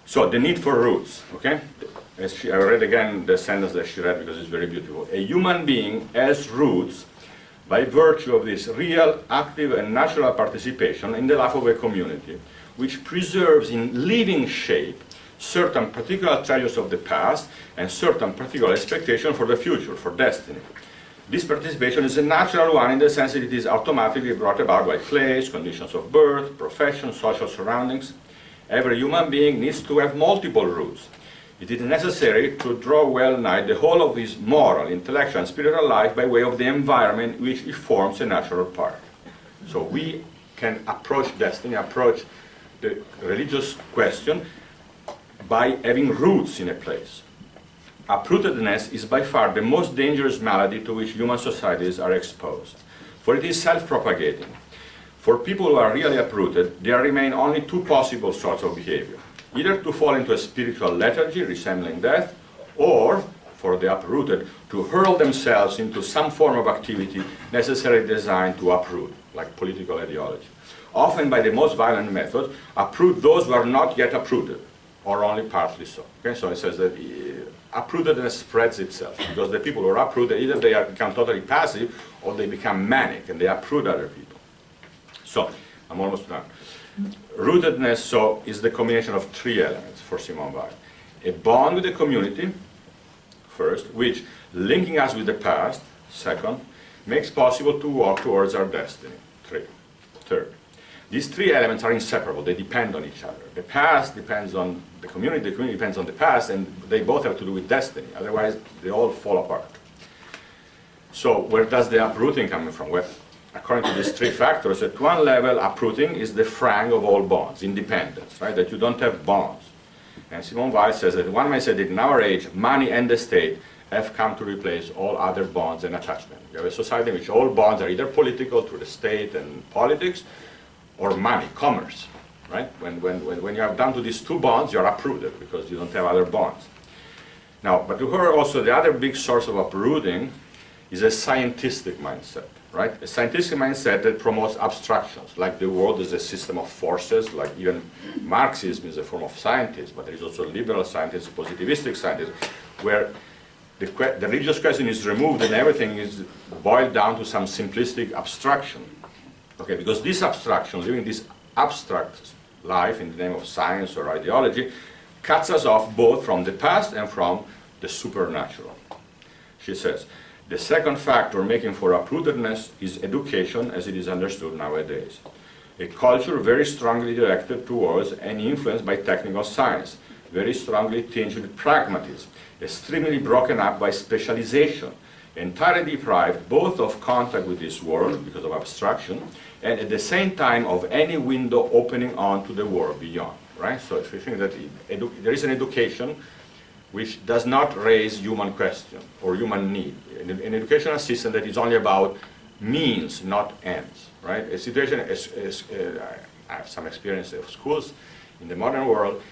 Speaker 4: So the need for roots, okay? I read again the sentence that she read because it's very beautiful. A human being has roots by virtue of this real, active, and natural participation in the life of a community, which preserves in living shape certain particular treasures of the past and certain particular expectation for the future, for destiny. This participation is a natural one in the sense that it is automatically brought about by place, conditions of birth, profession, social surroundings. Every human being needs to have multiple roots. It is necessary to draw well nigh the whole of his moral, intellectual, and spiritual life by way of the environment which it forms a natural part. So we can approach destiny, approach the religious question by having roots in a place. Uprootedness is by far the most dangerous malady to which human societies are exposed, for it is self-propagating. For people who are really uprooted, there remain only two possible sorts of behavior: either to fall into a spiritual lethargy resembling death, or, for the uprooted, to hurl themselves into some form of activity necessarily designed to uproot, like political ideology. Often by the most violent methods, uproot those who are not yet uprooted, or only partly so. Okay, so it says that uprootedness spreads itself, because the people who are uprooted, either they become totally passive or they become manic and they uproot other people. So, I'm almost done. Rootedness, so, is the combination of three elements for Simone Weil. A bond with the community, first, which, linking us with the past, second, makes possible to walk towards our destiny, third. These three elements are inseparable, they depend on each other. The past depends on the community depends on the past, and they both have to do with destiny, otherwise they all fall apart. So where does the uprooting come from? Well, according to these three factors, at one level, uprooting is the frang of all bonds, independence, right? That you don't have bonds. And Simone Weil says that one may say that in our age, money and the state have come to replace all other bonds and attachment. You have a society in which all bonds are either political through the state and politics, or money, commerce, right? When you have down to these two bonds, you're uprooted because you don't have other bonds. Now, but to her also, the other big source of uprooting is a scientistic mindset, right? A scientific mindset that promotes abstractions, like the world is a system of forces, like even Marxism is a form of scientism, but there is also liberal scientism, positivistic scientism, where the religious question is removed and everything is boiled down to some simplistic abstraction. Okay, because this abstraction, living this abstract life in the name of science or ideology, cuts us off both from the past and from the supernatural. She says, the second factor making for uprootedness is education as it is understood nowadays. A culture very strongly directed towards and influenced by technical science, very strongly tinged with pragmatism, extremely broken up by specialization, entirely deprived both of contact with this world because of abstraction, and at the same time of any window opening onto the world beyond, right? So if you think that there is an education which does not raise human question or human need, an educational system that is only about means, not ends, right? A situation, I have some experience of schools in the modern world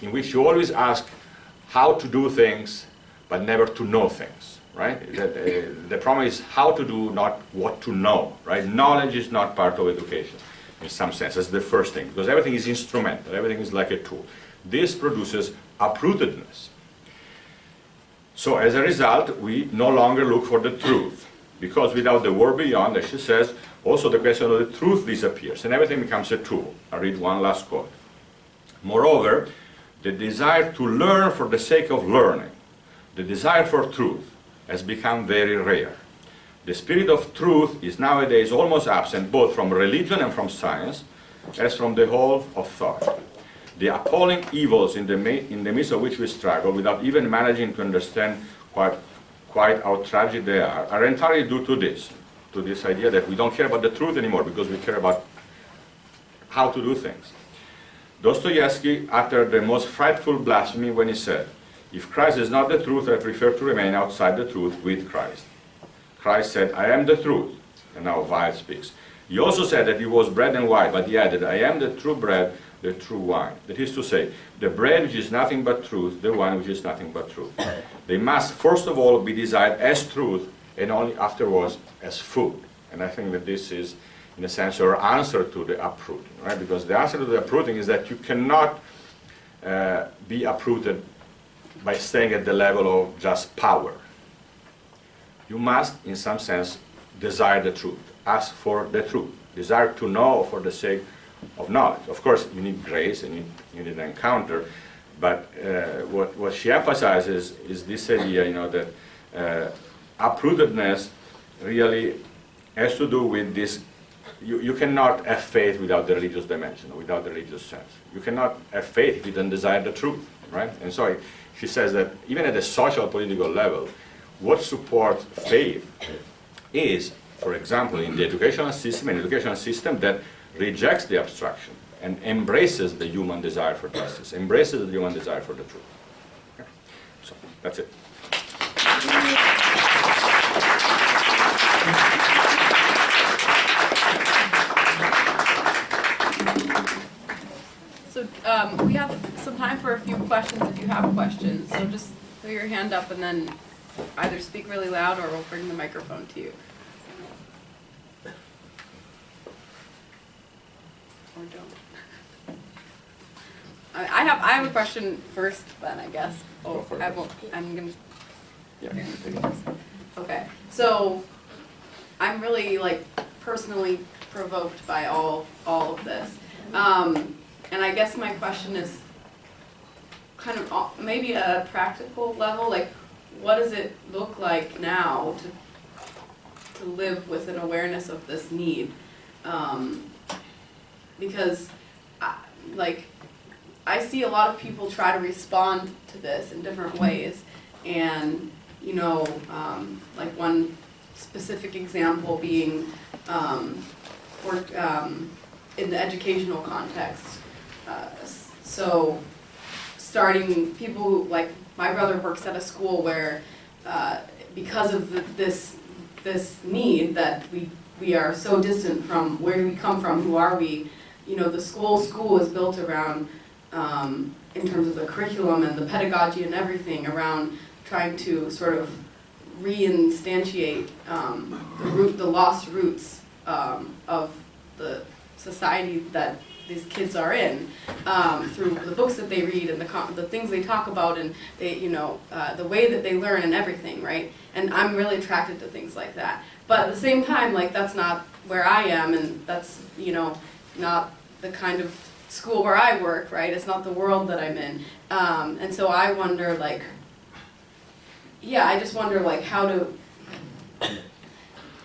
Speaker 4: in which you always ask how to do things, but never to know things. Right? The problem is how to do, not what to know. Right? Knowledge is not part of education, in some sense. That's the first thing, because everything is instrumental. Everything is like a tool. This produces uprootedness. So as a result, we no longer look for the truth, because without the world beyond, as she says, also the question of the truth disappears, and everything becomes a tool. I read one last quote. Moreover, the desire to learn for the sake of learning, the desire for truth, has become very rare. The spirit of truth is nowadays almost absent both from religion and from science, as from the whole of thought. The appalling evils in the midst of which we struggle, without even managing to understand quite how tragic they are entirely due to this idea that we don't care about the truth anymore because we care about how to do things. Dostoevsky uttered the most frightful blasphemy when he said, "If Christ is not the truth, I prefer to remain outside the truth with Christ." Christ said, "I am the truth." And now Weil speaks. He also said that he was bread and wine, but he added, "I am the true bread, the true wine." That is to say, the bread which is nothing but truth, the wine which is nothing but truth. They must first of all be desired as truth, and only afterwards as food. And I think that this is, in a sense, our answer to the uprooting, right? Because the answer to the uprooting is that you cannot be uprooted by staying at the level of just power. You must, in some sense, desire the truth, ask for the truth, desire to know for the sake of knowledge. Of course, you need grace and you need an encounter, but what she emphasizes is this idea, that uprootedness really has to do with this. You cannot have faith without the religious dimension, without the religious sense. You cannot have faith if you don't desire the truth, right? And so she says that even at the social political level, what supports faith is, for example, in the educational system, an educational system that rejects the abstraction and embraces the human desire for justice, embraces the human desire for the truth. Okay? So that's it.
Speaker 1: So we have some time for a few questions if you have questions. So just put your hand up and then either speak really loud or we'll bring the microphone to you. Or don't. I have a question first, then I guess.
Speaker 4: Go for it.
Speaker 1: I'm gonna.
Speaker 4: Yeah, you take it.
Speaker 1: Okay, so I'm really like personally provoked by all of this, and I guess my question is kind of maybe at a practical level, like what does it look like now to live with an awareness of this need, because I see a lot of people try to respond to this in different ways, and you know, like one specific example being in the educational context. So starting people who, like my brother works at a school where because of this need that we are so distant from where do we come from, who are we, you know, the school is built around in terms of the curriculum and the pedagogy and everything around trying to sort of reinstantiate the lost roots of the society that these kids are in through the books that they read and the things they talk about and they, you know, the way that they learn and everything, right? And I'm really attracted to things like that. But at the same time, like that's not where I am, and that's, you know, not the kind of school where I work, right? It's not the world that I'm in. And so I wonder, like, yeah, I just wonder, like, how to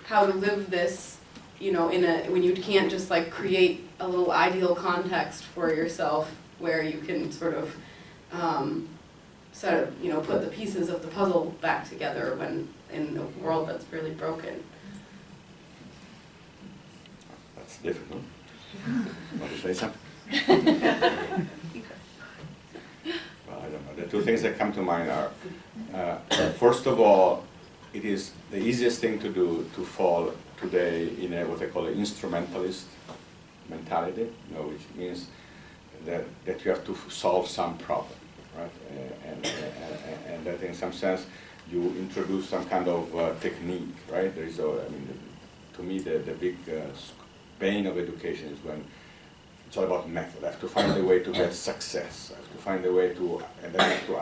Speaker 1: live this, you know, when you can't just like create a little ideal context for yourself where you can sort of, you know, put the pieces of the puzzle back together when in a world that's really broken.
Speaker 4: That's difficult. Want to say something? Well, I don't know. The two things that come to mind are, first of all, it is the easiest thing to do to fall today in what I call an instrumentalist mentality, you know, which means that you have to solve some problem, right? And that in some sense you introduce some kind of technique, right? There is, I mean, to me the big pain of education is when it's all about method. I have to find a way to get success. I have to find a way to, and then I have to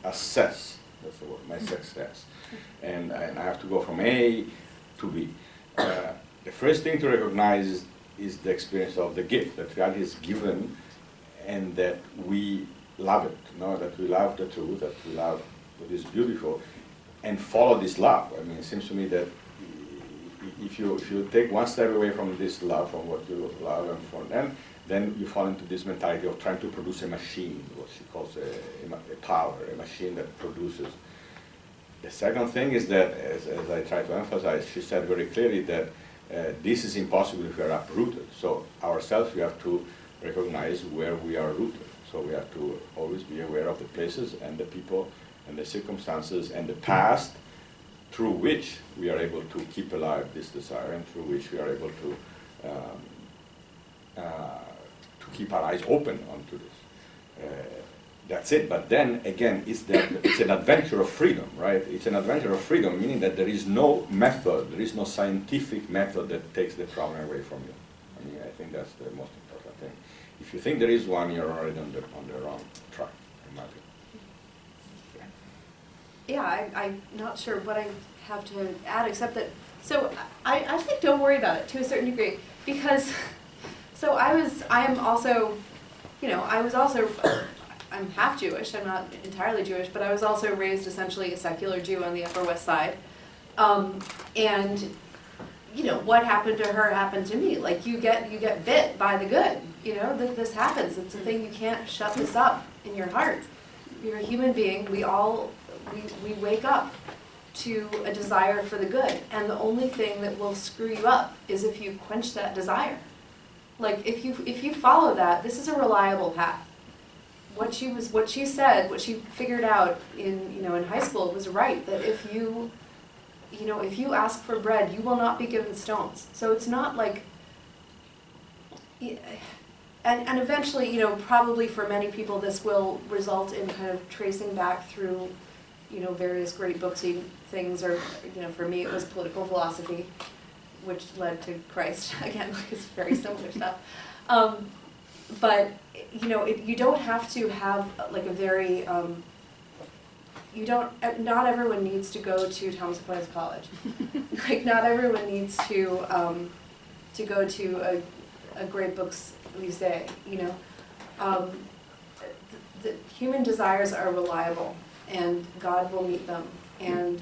Speaker 4: assess, that's the word, my success. And I have to go from A to B. The first thing to recognize is the experience of the gift, that reality is given and that we love it, you know, that we love the truth, that we love what is beautiful, and follow this love. I mean, it seems to me that if you take one step away from this love, from what you love, and from then you fall into this mentality of trying to produce a machine, what she calls a power, a machine that produces. The second thing is that, as I try to emphasize, she said very clearly that this is impossible if we are uprooted. So ourselves, we have to recognize where we are rooted. So we have to always be aware of the places and the people and the circumstances and the past through which we are able to keep alive this desire and through which we are able to keep our eyes open onto this. That's it. But then again, it's an adventure of freedom, right? It's an adventure of freedom, meaning that there is no method, there is no scientific method that takes the problem away from you. I mean, I think that's the most important thing. If you think there is one, you're already on the wrong track, in my opinion.
Speaker 2: Yeah, I'm not sure what I have to add except that, so I think don't worry about it to a certain degree, because, so I am also, you know, I'm half Jewish, I'm not entirely Jewish, but I was also raised essentially a secular Jew on the Upper West Side. And, you know, what happened to her happened to me. Like, you get bit by the good, you know, this happens. It's a thing, you can't shut this up in your heart. You're a human being, we wake up to a desire for the good, and the only thing that will screw you up is if you quench that desire. Like, if you follow that, this is a reliable path. What she said, what she figured out in high school was right, that if you ask for bread, you will not be given stones. So it's not like, and eventually, you know, probably for many people this will result in kind of tracing back through, you know, various great booksy things, or, you know, for me it was political philosophy, which led to Christ, again, like it's very similar stuff.
Speaker 3: but you know, you don't have to have like a very you don't. Not everyone needs to go to Thomas Aquinas College. Like not everyone needs to go to a great books lycée. You know, the human desires are reliable, and God will meet them. And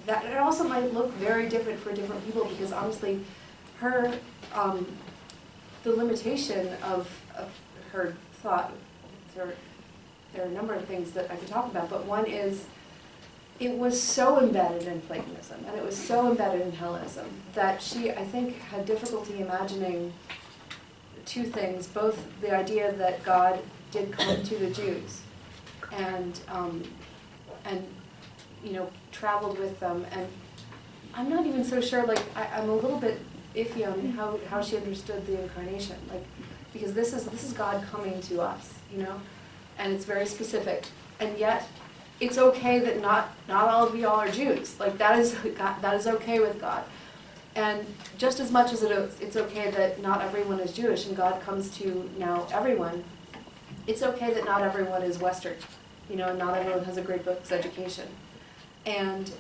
Speaker 3: that it also might look very different for different people, because honestly, her the limitation of her thought. There are a number of things that I could talk about, but one is it was so embedded in Platonism, and it was so embedded in Hellenism, that she, I think, had difficulty imagining two things, both the idea that God did come to the Jews, and you know, traveled with them, and I'm not even so sure, like, I'm a little bit iffy on how she understood the incarnation, like, because this is God coming to us, you know, and it's very specific, and yet it's okay that not all of y'all are Jews. Like that is okay with God, and just as much as it's okay that not everyone is Jewish and God comes to now everyone, it's okay that not everyone is Western, you know, and not everyone has a great books education, and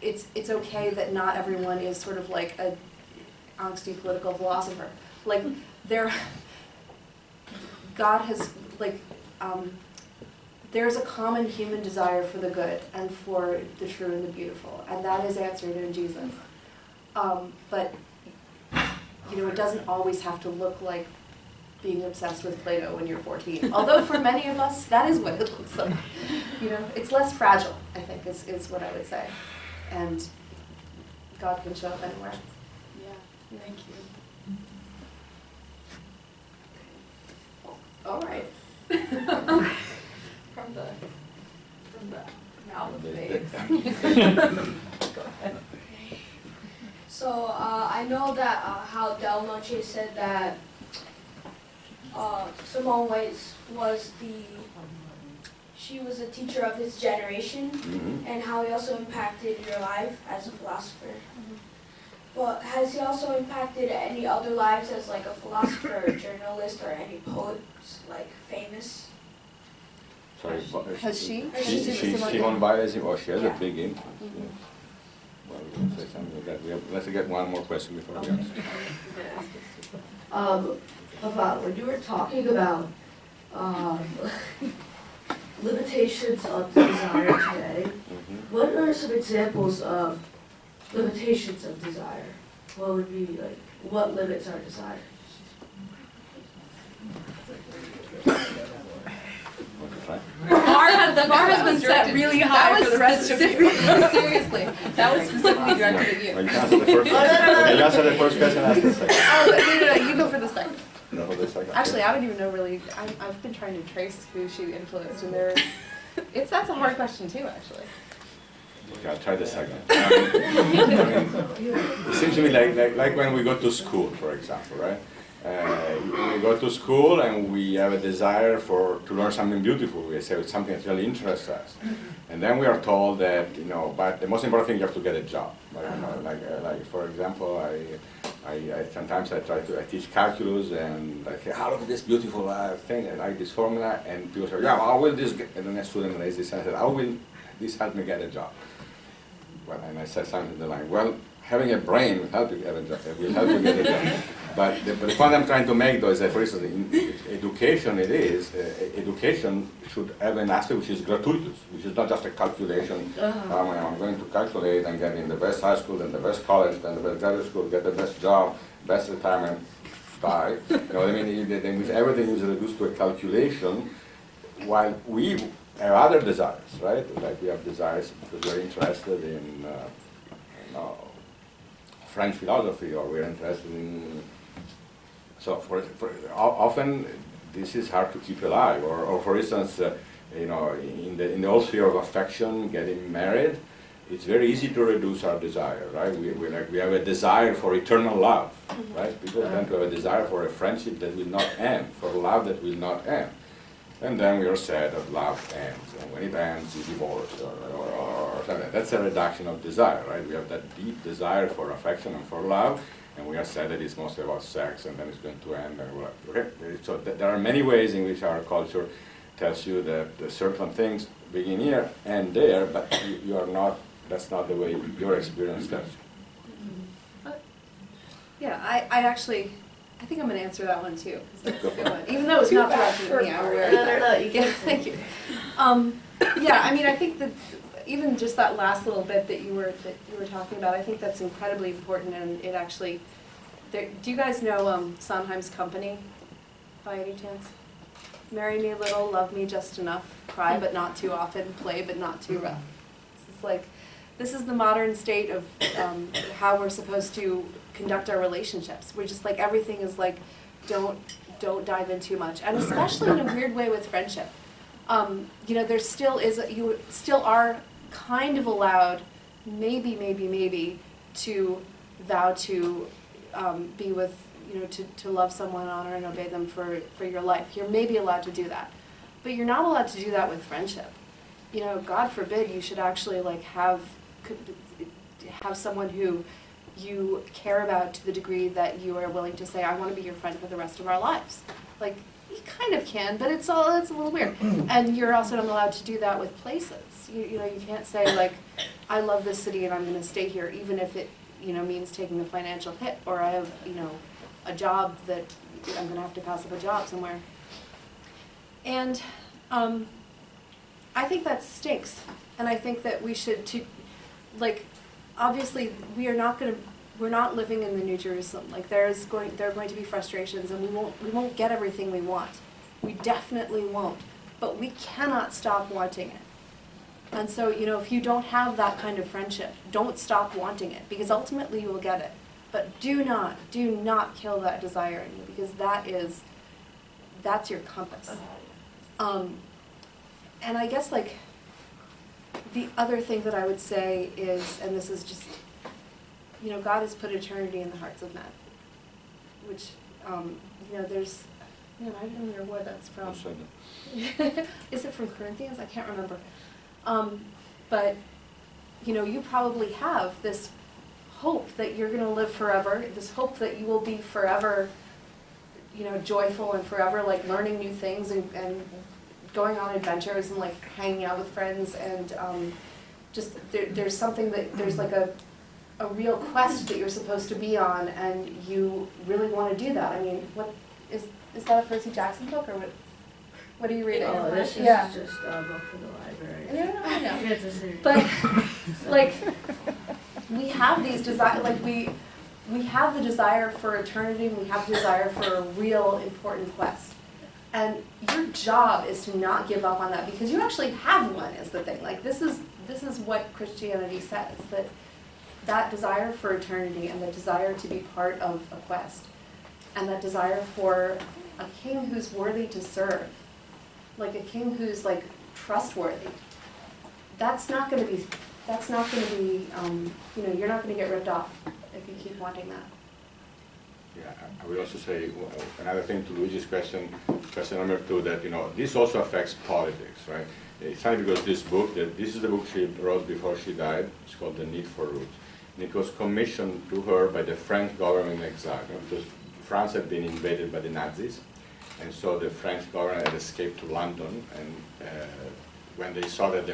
Speaker 3: it's okay that not everyone is sort of like a angsty political philosopher. Like God has like. There's a common human desire for the good and for the true and the beautiful, and that is answered in Jesus. But you know, it doesn't always have to look like being obsessed with Plato when you're 14. Although for many of us, that is what it looks like. You know, it's less fragile, I think, is what I would say. And God can show up anywhere.
Speaker 1: Yeah, thank you. All right. From the mouth of babes. Go ahead.
Speaker 5: So I know that how Del Noce said that Simone Weil was she was a teacher of his generation, and how he also impacted your life as a philosopher. But has he also impacted any other lives as like a philosopher, or journalist, or any poets like famous?
Speaker 4: Sorry,
Speaker 3: Has she?
Speaker 4: Simone Weil, she has a big influence. Yeah. Well, we can say something like that. Let's get one more question before we answer.
Speaker 6: About when you were talking about limitations of desire today, what are some examples of limitations of desire? What would be like, what limits our desire?
Speaker 2: The bar has been set really high for the rest of you. Seriously, that was specifically directed at you.
Speaker 4: Well, you can answer the first question. When you answer the first question, ask the second.
Speaker 2: Oh, no, you go for the second.
Speaker 4: No, for the second.
Speaker 2: Actually, I don't even know really. I've been trying to trace who she influenced, and that's a hard question too, actually.
Speaker 4: Okay, I'll try the second. It seems to me like when we go to school, for example, right? We go to school and we have a desire to learn something beautiful. We say it's something that really interests us, and then we are told that, you know, but the most important thing, you have to get a job. Like, you know, like for example, I sometimes I teach calculus, and I say, "Oh, look at this beautiful thing! I like this formula," and people say, "Yeah, how will this?" And then a student raised his hand and said, "How will this help me get a job?" Well, and I said something to the line, "Well, having a brain will help you get a job. Will help you get a job." But the point I'm trying to make, though, is that, for instance, in education, education should have an aspect which is gratuitous, which is not just a calculation. I'm going to calculate and get in the best high school, then the best college, then the best graduate school, get the best job, best retirement, die. You know what I mean? Then everything is reduced to a calculation, while we have other desires, right? Like we have desires because we're interested in French philosophy, or we're interested in. So often this is hard to keep alive. Or for instance, you know, in the whole sphere of affection, getting married, it's very easy to reduce our desire, right? We have a desire for eternal love, right? People tend to have a desire for a friendship that will not end, for love that will not end. And then we are sad that love ends, and when it ends, you divorce, or That's a reduction of desire, right? We have that deep desire for affection and for love, and we have said that it's mostly about sex, and then it's going to end. And okay? So there are many ways in which our culture tells you that certain things begin here and there, but you are not. That's not the way your experience tells you.
Speaker 2: Yeah, I think I'm going to answer that one too, 'cause that's a good one. Even though it's not directed at me, I'm aware of that.
Speaker 6: No, you
Speaker 2: Yeah,
Speaker 6: can't.
Speaker 2: thank you. Yeah, I mean, I think that even just that last little bit that you were talking about, I think that's incredibly important, and it actually. Do you guys know Sondheim's Company, by any chance? Marry me a little, love me just enough, cry but not too often, play but not too rough. It's like, this is the modern state of how we're supposed to conduct our relationships. We're just like, everything is like, don't dive in too much, and especially in a weird way with friendship. You know, there still is, you still are kind of allowed, maybe, to vow to be with, you know, to love someone, honor and obey them for your life. You're maybe allowed to do that, but you're not allowed to do that with friendship. You know, God forbid you should actually like have someone who you care about to the degree that you are willing to say, I want to be your friend for the rest of our lives. Like, you kind of can, but it's a little weird. And you're also not allowed to do that with places. You know, you can't say like, I love this city and I'm going to stay here, even if it, you know, means taking a financial hit, or I have, you know, a job that I'm going to have to pass up a job somewhere. And I think that stinks. And I think that we should, like, obviously we're not living in the New Jerusalem. Like, there are going to be frustrations, and we won't get everything we want. We definitely won't. But we cannot stop wanting it. And so, you know, if you don't have that kind of friendship, don't stop wanting it, because ultimately you will get it. But do not kill that desire in you, because that's your compass. And I guess, like, the other thing that I would say is, and this is just, you know, God has put eternity in the hearts of men, which, you know, there's, man, I don't know where that's from. Is it from Corinthians? I can't remember. But, you know, you probably have this hope that you're going to live forever, this hope that you will be forever, you know, joyful and forever, like, learning new things and going on adventures and, like, hanging out with friends, and just there's something that, there's like a real quest that you're supposed to be on, and you really want to do that. I mean, what is that a Percy Jackson book, or what are you reading?
Speaker 6: Oh, this is
Speaker 2: Yeah.
Speaker 6: just a book from the library.
Speaker 2: Yeah, I know.
Speaker 6: You have to see.
Speaker 2: But, like, we have these desire, like, we have the desire for eternity, and we have the desire for a real important quest. And your job is to not give up on that, because you actually have one, is the thing. Like, this is what Christianity says, that desire for eternity, and the desire to be part of a quest, and that desire for a king who's worthy to serve, like a king who's, like, trustworthy. That's not going to be, you know, you're not going to get ripped off if you keep wanting that.
Speaker 4: Yeah, I will also say another thing to Luigi's question number 2, that, you know, this also affects politics, right? It's funny because this is the book she wrote before she died. It's called The Need for Roots. And it was commissioned to her by the French government in exile, you know, because France had been invaded by the Nazis. And so the French government had escaped to London, and when they saw that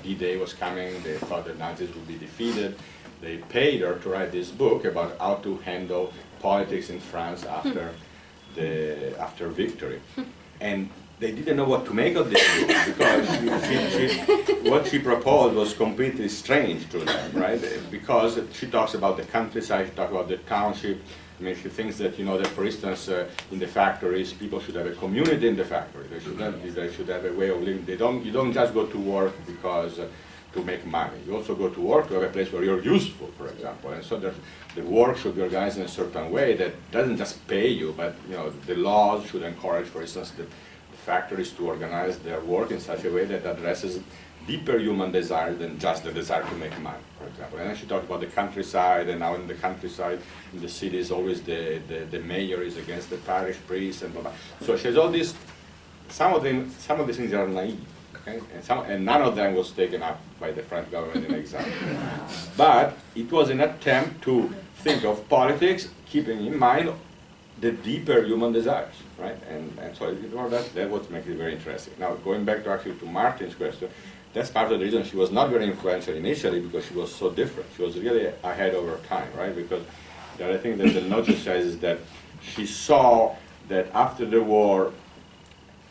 Speaker 4: D-Day was coming, they thought the Nazis would be defeated. They paid her to write this book about how to handle politics in France after victory. And they didn't know what to make of this book, because what she proposed was completely strange to them, right? Because she talks about the countryside, she talks about the township. I mean, she thinks that, you know, that, for instance, in the factories, people should have a community in the factory. They should have a way of living. You don't just go to work because to make money. You also go to work to have a place where you're useful, for example. And so the work should be organized in a certain way that doesn't just pay you, but, you know, the laws should encourage, for instance, the factories to organize their work in such a way that addresses deeper human desire than just the desire to make money, for example. And then she talked about the countryside, and now in the countryside, in the cities, always the mayor is against the parish priest, and blah, blah. So she has all these, some of these things are naive, Okay? And none of them was taken up by the French government in exile. But it was an attempt to think of politics, keeping in mind the deeper human desires, right? And so that what makes it very interesting. Now, going back to Martin's question, that's part of the reason she was not very influential initially, because she was so different. She was really ahead of her time, right? Because the other thing that the Noce says is that she saw that after the war,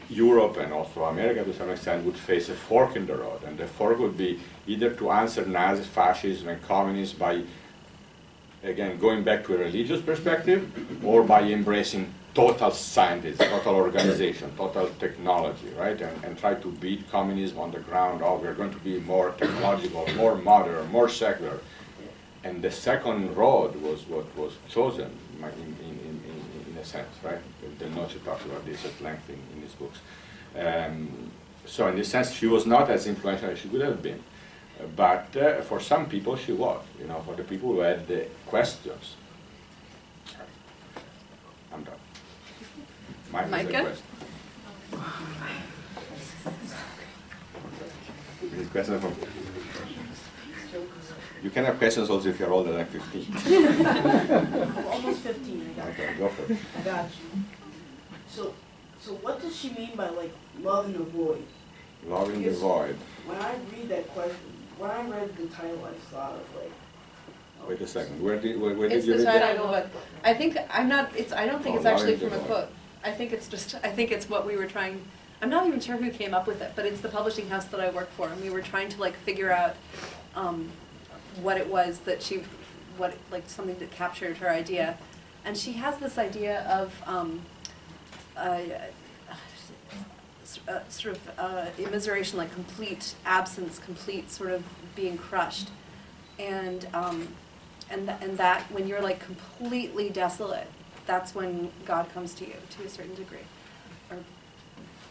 Speaker 4: Europe and also America to some extent would face a fork in the road, and the fork would be either to answer Nazi fascism and communism by, again, going back to a religious perspective, or by embracing total scientism, total organization, total technology, right? And try to beat communism on the ground. Oh, we're going to be more technological, more modern, more secular. And the second road was what was chosen in a sense, right? The Noce talks about this at length in his books. So in this sense, she was not as influential as she would have been. But for some people she was, for the people who had the questions. I'm done.
Speaker 2: Micah?
Speaker 4: Question from you can have questions also if you're older than 15.
Speaker 7: I'm almost 15, I got
Speaker 4: Okay, go for it.
Speaker 7: I got you. So what does she mean by like love in the void?
Speaker 4: Loving the void.
Speaker 7: When I read that question, when I read the title, I thought of like.
Speaker 4: Wait a second. Where did
Speaker 2: It's
Speaker 4: you
Speaker 2: the
Speaker 4: read that?
Speaker 2: title, but I think I'm not. I don't think
Speaker 4: Oh,
Speaker 2: it's actually
Speaker 4: Loving
Speaker 2: from
Speaker 4: the
Speaker 2: a
Speaker 4: Void.
Speaker 2: quote. I think it's what we were trying. I'm not even sure who came up with it, but it's the publishing house that I work for, and we were trying to like figure out what it was that something that captured her idea, and she has this idea of sort of immiseration, like complete absence, complete sort of being crushed, and that when you're like completely desolate, that's when God comes to you to a certain degree, or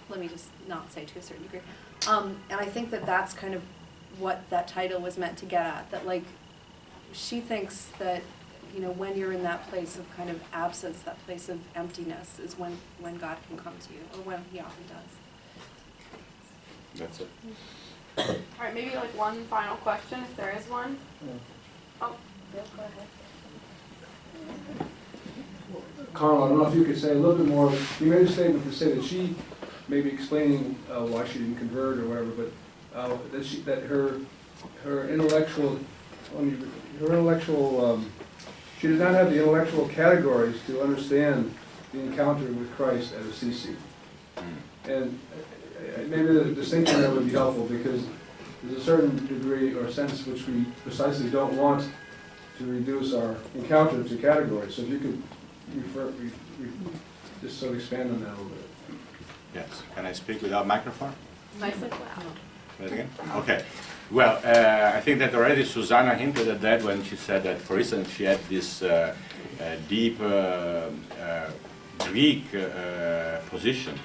Speaker 2: let me just not say to a certain degree, and I think that that's kind of what that title was meant to get at, that like she thinks that when you're in that place of kind of absence, that place of emptiness is when God can come to you, or when he often does.
Speaker 4: That's it.
Speaker 1: All right, maybe like one final question, if there is one. Oh, Bill, go ahead.
Speaker 8: Carlo, I don't know if you could say a little bit more. You made a statement to say that she may be explaining why she didn't convert or whatever, but that her intellectual she did not have the intellectual categories to understand the encounter with Christ at Assisi. And maybe the distinction there would be helpful, because there's a certain degree or sense which we precisely don't want to reduce our encounter to categories. So if you could just sort of expand on that a little bit.
Speaker 4: Yes. Can I speak without microphone?
Speaker 1: Nice and loud.
Speaker 4: Say it again? Okay. Well, I think that already Susannah hinted at that when she said that, for instance, she had this deep Greek position.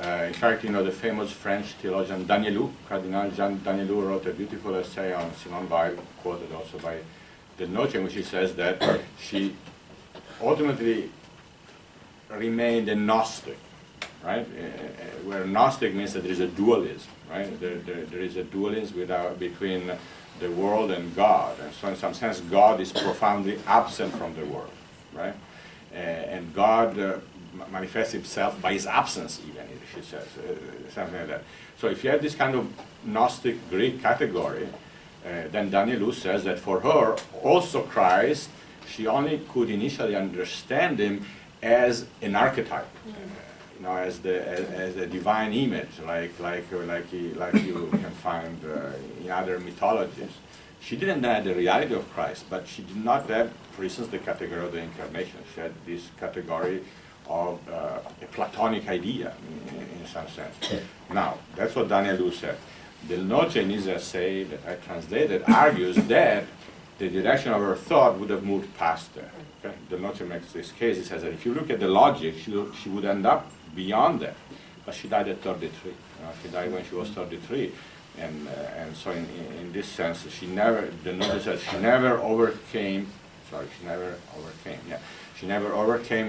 Speaker 4: In fact, the famous French theologian Cardinal Jean Danielou, wrote a beautiful essay on Simone Weil, quoted also by the Noce, in which he says that she ultimately remained a Gnostic, right? Where Gnostic means that there is a dualism, right? There is a dualism between the world and God, and so in some sense God is profoundly absent from the world, right? And God manifests himself by his absence, even, she says, something like that. So if you have this kind of Gnostic Greek category, then Danielou says that for her, also Christ, she only could initially understand him as an archetype, as a divine image, like you can find in other mythologies. She didn't have the reality of Christ, but she did not have, for instance, the category of the incarnation. She had this category of a Platonic idea, in some sense. Now, that's what Danielou said. The Noce in his essay that I translated argues that the direction of her thought would have moved past there. Okay? The Noce makes this case. He says that if you look at the logic, she would end up beyond that. But she died at 33. She died when she was 33. And so in this sense, the Noce says she never overcame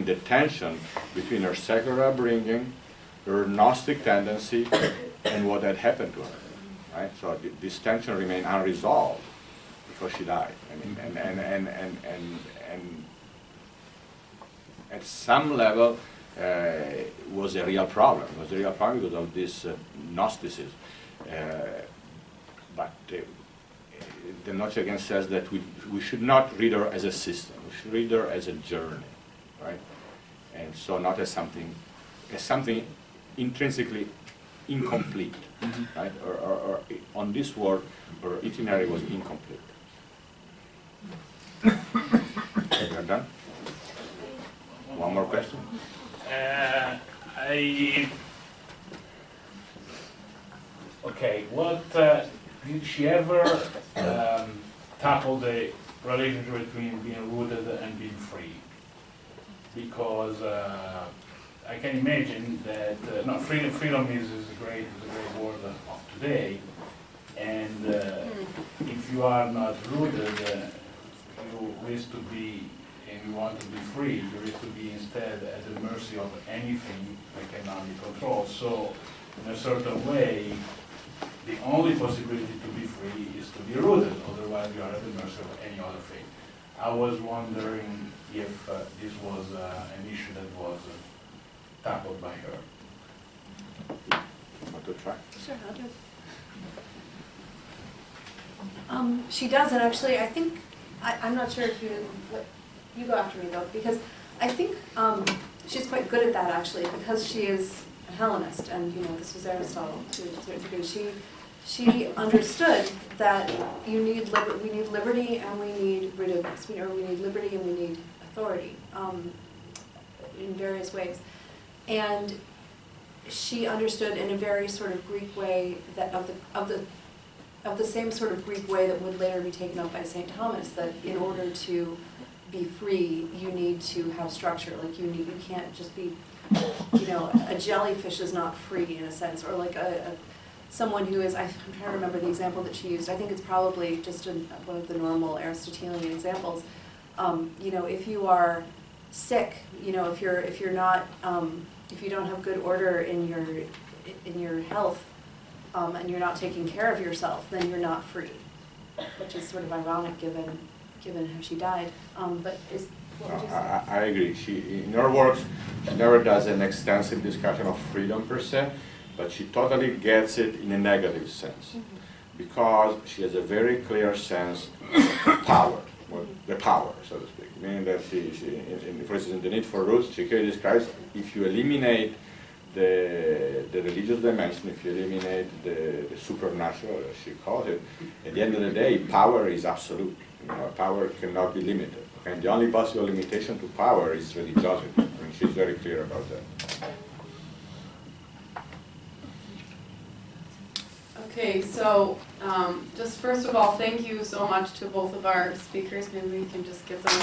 Speaker 4: the tension between her secular upbringing, her Gnostic tendency, and what had happened to her, right? So this tension remained unresolved before she died. I mean, and at some level was a real problem. It was a real problem because of this Gnosticism. But the Noce again says that we should not read her as a system. We should read her as a journey, right? And so not as something intrinsically incomplete, right? Or on this word, her itinerary was incomplete. You're done? One more question?
Speaker 9: Okay, what did she ever tackle the relationship between being rooted and being free? Because I can imagine that no, freedom is a great word of today, and if you are not rooted, you risk to be, and you want to be free, you risk to be instead at the mercy of anything that cannot be controlled. So, in a certain way, the only possibility to be free is to be rooted, otherwise you are at the mercy of any other thing. I was wondering if this was an issue that was tackled by her.
Speaker 4: Want to try?
Speaker 2: Sure, I'll do it. She does, and actually, I think, I'm not sure if you go after me though, because I think she's quite good at that actually, because she is a Hellenist, and this was Aristotle to a certain degree. She understood that we need liberty and we need rootedness, we need liberty and we need authority in various ways. And she understood in a very sort of Greek way that of the same sort of Greek way that would later be taken up by St. Thomas, that in order to be free, you need to have structure. Like you can't just be, a jellyfish is not free in a sense, or like someone who is, I'm trying to remember the example that she used. I think it's probably just one of the normal Aristotelian examples. If you are sick, if you're not, if you don't have good order in your health, and you're not taking care of yourself, then you're not free, which is sort of ironic given how she died. But what would you say?
Speaker 4: I agree. In her works, she never does an extensive discussion of freedom per se, but she totally gets it in a negative sense, because she has a very clear sense of power, the power, so to speak. Meaning that she for instance, in The Need for Roots, she clearly describes if you eliminate the religious dimension, if you eliminate the supernatural, as she calls it, at the end of the day, power is absolute. Power cannot be limited. And the only possible limitation to power is religiosity. I mean, she's very clear about that.
Speaker 1: Okay, so just first of all, thank you so much to both of our speakers. Maybe we can just give them